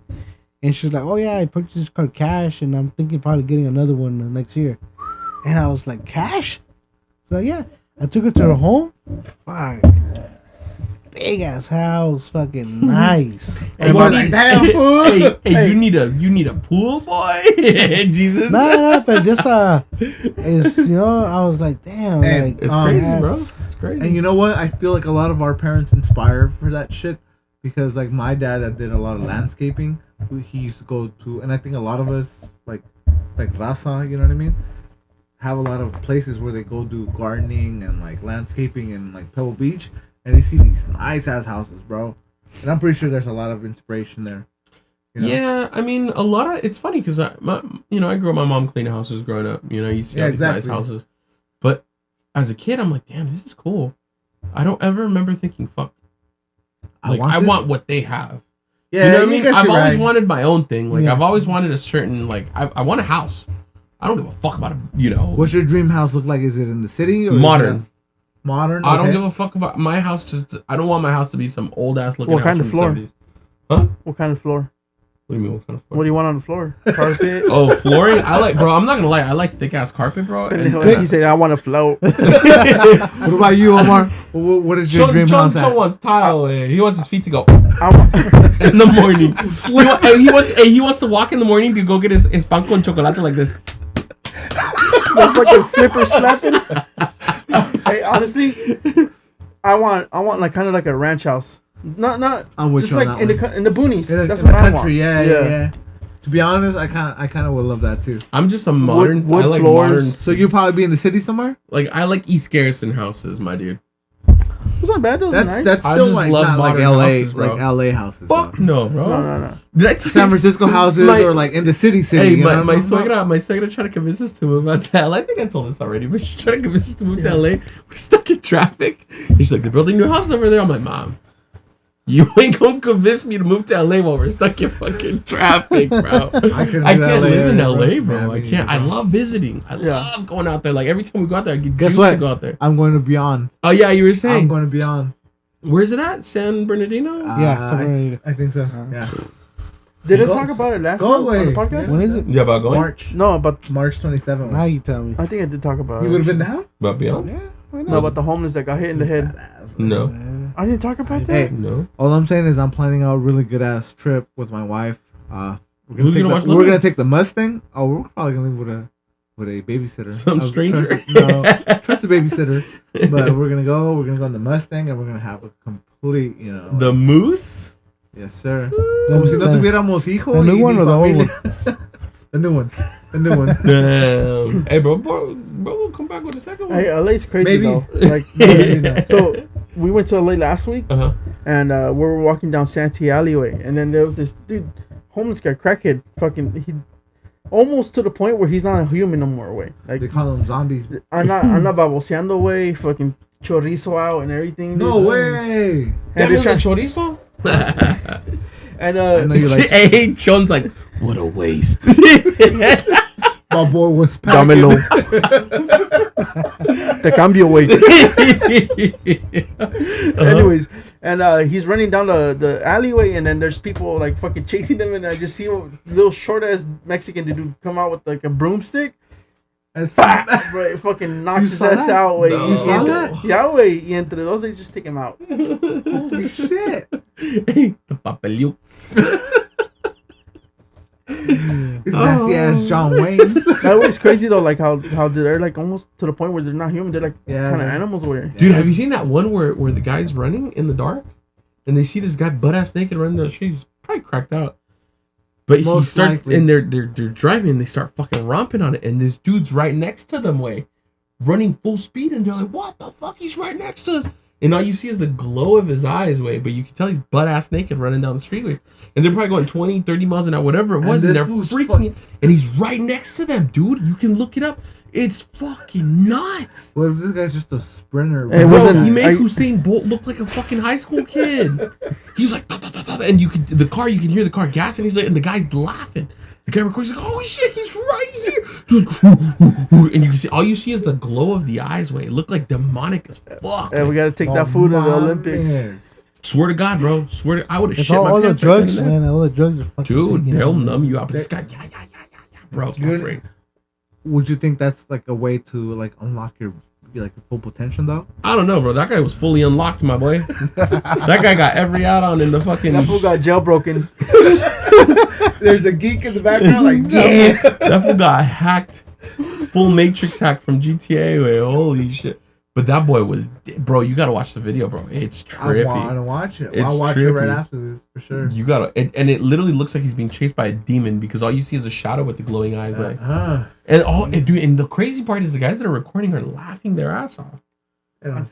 And she's like, "Oh yeah, I purchased this car cash, and I'm thinking probably getting another one next year." And I was like, "Cash?" So yeah, I took her to her home. Fuck, big ass house, fucking nice. Hey, like, damn, fool. Hey, you need a pool, boy. Jesus. No, but just it's I was like, damn, Hey, like It's crazy, bro. It's crazy. And you know what? I feel like a lot of our parents inspire for that shit because, like, my dad that did a lot of landscaping, he used to go to, and I think a lot of us, like Raza, you know what I mean, have a lot of places where they go do gardening and like landscaping and like Pebble Beach, and they see these nice ass houses, bro. And I'm pretty sure there's a lot of inspiration there. You know? Yeah, I mean, a lot of it's funny because I grew up. My mom cleaning houses growing up. You know, you see all these nice houses, but as a kid, I'm like, damn, this is cool. I don't ever remember thinking, fuck, like I want what they have. Yeah, you know what I mean? I've always right. wanted my own thing. Like Yeah. I've always wanted a certain like I want a house. I don't give a fuck about it. What's your dream house look like? Is it in the city or modern? Modern. I don't give a fuck about my house. I don't want my house to be some old ass looking. What house kind of from floor? The 70s. Huh? What kind of floor? What do you mean? What kind of floor? What do you want on the floor? Carpet? Oh, flooring. Bro. I'm not gonna lie. I like thick ass carpet, bro. And he said, "I want to float." What about you, Omar? What is your dream house? Sean wants tile. He wants his feet to go I want- in the morning. He wants to walk in the morning to go get his pan con chocolate like this. The fucking flippers flapping. Hey, honestly, I want like kind of like a ranch house. Not I'm with just you on like that in the boonies. That's in what the I country, want. yeah. To be honest, I kind of would love that too. I'm just a modern. Wood I like floors. modern. So you'll probably be in the city somewhere. Like I like East Garrison houses, my dude. It's not bad. Those are nice. That's I still just like love not like modern LA, houses, bro. like LA houses. Fuck though. no, bro. No. Did I tell San you? Francisco houses or like in the city. Hey, you know my what I'm talking about? suegra tried to convince us to move out to LA. I think I told this already, but she's trying to convince us to move to LA. We're stuck in traffic. She's like, they're building new houses over there. I'm like, Mom, you ain't gonna convince me to move to LA while we're stuck in fucking traffic, bro. I can't live in LA, bro. I can't. I love visiting. I love going out there. Like every time we go out there, I get Guess juiced what? to go out there. I'm going to Beyond. Oh yeah, you were saying. I'm going to Beyond. Where's it at? San Bernardino? I think so. Yeah. Did I talk about it last Go time away. on the podcast? When is it? Yeah, about going? March. No, but March 27th. Now you tell me. I think I did talk about You it. would have been down? About beyond? Yeah, why No, not? about the homeless that got hit in the head. No. I didn't talk about that. Hey, No. all I'm saying is I'm planning out a really good ass trip with my wife. We're Who's gonna watch we're Little? gonna take the Mustang. Oh, we're probably gonna leave with a babysitter. Some stranger? Trust a babysitter. But we're gonna go in the Mustang and we're gonna have a complete, The moose? yes sir. Como si no tuviéramos hijos. The new y one ni or the old familia. The new one. The new one. Damn. Hey, bro, we'll come back with the second one. Hey, LA's crazy Maybe. though. Like, so we went to LA last week, Uh-huh. and we were walking down Santee Alleyway, and then there was this dude, homeless guy, crackhead, he almost to the point where he's not a human no more. Way like They call them zombies. anda baboseando way, fucking chorizo out and everything. No dude. way. And That they're was a trying- chorizo? and I know you like Hey, Sean's like, what a waste. But My boy was Dámelo. packing. Te cambio, way. Anyways, and he's running down the alleyway, and then there's people like fucking chasing him, and I just see a little short ass Mexican dude come out with like a broomstick. And Bro, it fucking knocks You his saw ass that? out, way. No. You saw that? Yeah, way. Y entre dos, they just take him out. Holy shit. The papelio. It's nasty ass John Wayne. That was crazy though, like how they're like almost to the point where they're not human. They're like Yeah, kind of man. animals. Where Dude, have you seen that one where the guy's running in the dark and they see this guy butt ass naked running down the street? He's probably cracked out. But he Most starts likely. and they're driving and they start fucking romping on it, and this dude's right next to them, way running full speed, and they're like, "What the fuck? He's right next to us!" And all you see is the glow of his eyes, way, but you can tell he's butt ass naked running down the street, way. And they're probably going 20, 30 miles an hour, whatever it was, and this they're fool's freaking. And he's right next to them, dude. You can look it up. It's fucking nuts. What if this guy's just a sprinter? Hey, Bro, wasn't- he made I- Usain Bolt look like a fucking high school kid. He's like, "Da, da, da, da," and you can hear the car gassing. He's like, and the guy's laughing. The guy records, he's like, "Oh shit, he's right here!" And you can see, all you see is the glow of the eyes. Way it looked like demonic as fuck. Hey, we gotta take Oh, that food to the my Olympics. man. Swear to God, bro. Swear to, I would have It's shit my all the pants. drugs, right then and man. All the drugs are there. fucking. Dude, taking they'll it. numb you out. But this guy, yeah, bro, it's Good. great. Would you think that's like a way to like unlock your like your full potential though? I don't know, bro. That guy was fully unlocked, my boy. That guy got every add-on in the fucking. That fool got jailbroken. There's a geek in the background like yeah. That fool got hacked, full Matrix hack from GTA. Way, holy shit! But that boy was, bro. You gotta watch the video, bro. It's I want trippy. to watch it. It's I'll watch it right trippy. after this for sure. You gotta, and it literally looks like he's being chased by a demon because all you see is a shadow with the glowing eyes. Like, dude, and the crazy part is the guys that are recording are laughing their ass off,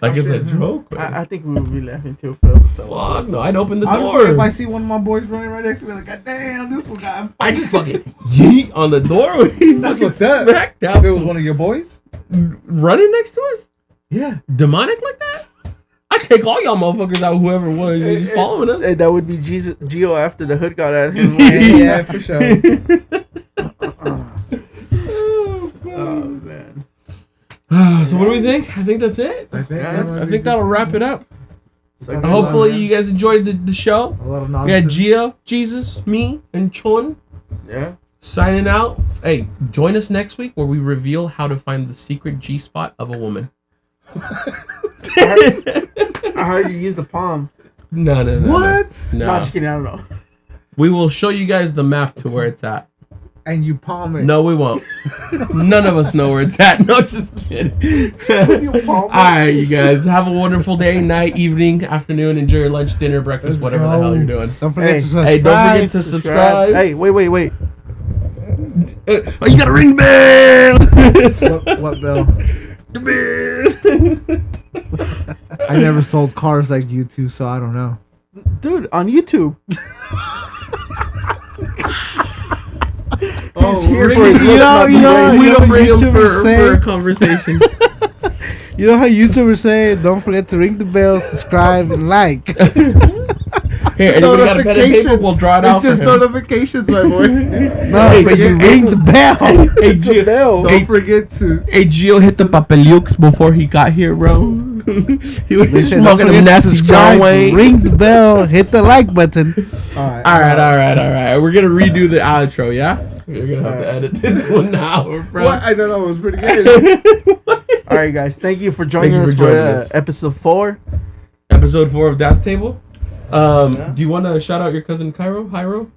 like it's a joke. Man. I think we would be laughing too, Phil. Fuck no, I'd open the I just door. if I see one of my boys running right next to me, like, God damn, this one got. I just fucking yeet on the door. That's what's up. Smacked If out. it was one of your boys, Running next to us, yeah. demonic like that. I take all y'all motherfuckers out. Whoever was just following us. Hey, that would be Gio after the hood got at him. Yeah, for sure. Oh man. So what do we think? I think that's it. I think, Yeah, I think that'll wrap it up. So Hopefully you guys enjoyed the show. a lot of We had nonsense. Gio, Jesus, me, and Chon Yeah. signing out. Hey, join us next week where we reveal how to find the secret G spot of a woman. I heard you use the palm. No. What? No, No. I'm just kidding. I don't know. We will show you guys the map to where it's at. And you palm it. No, we won't. None of us know where it's at. No, just kidding. All right, you guys. Have a wonderful day, night, evening, afternoon. Enjoy your lunch, dinner, breakfast, Let's whatever the go. hell you're doing. Don't forget Hey, to subscribe. Hey, don't forget to subscribe. Hey, wait. Oh, you gotta ring the bell. What Bill? The bell. I never sold cars like you two, so I don't know. Dude, on YouTube. Oh, here ring for his it. looks, not you the know- way. We you don't know bring them YouTubers for a say- conversation. You know how YouTubers say, don't forget to ring the bell, subscribe, and like. Here, anybody got a pen and paper? We'll draw it out It's for just him. notifications, my boy. No, Hey, but you hey, ring the bell. Hey, The Gio, bell. hey, Don't forget to. hey, Gio hit the papeliux before he got here, bro. He was They said, don't smoking a forget to nasty John subscribe, Wayne. ring the bell, hit the like button. All right. All right. We're gonna redo the outro, yeah? We're gonna have to edit this one now, bro. What? I don't know. It was pretty good. All right, guys. Thank you for joining Thank you us for for joining us. episode 4. Episode 4 of Dad's Table. Yeah. Do you want to shout out your cousin Cairo? Hyro?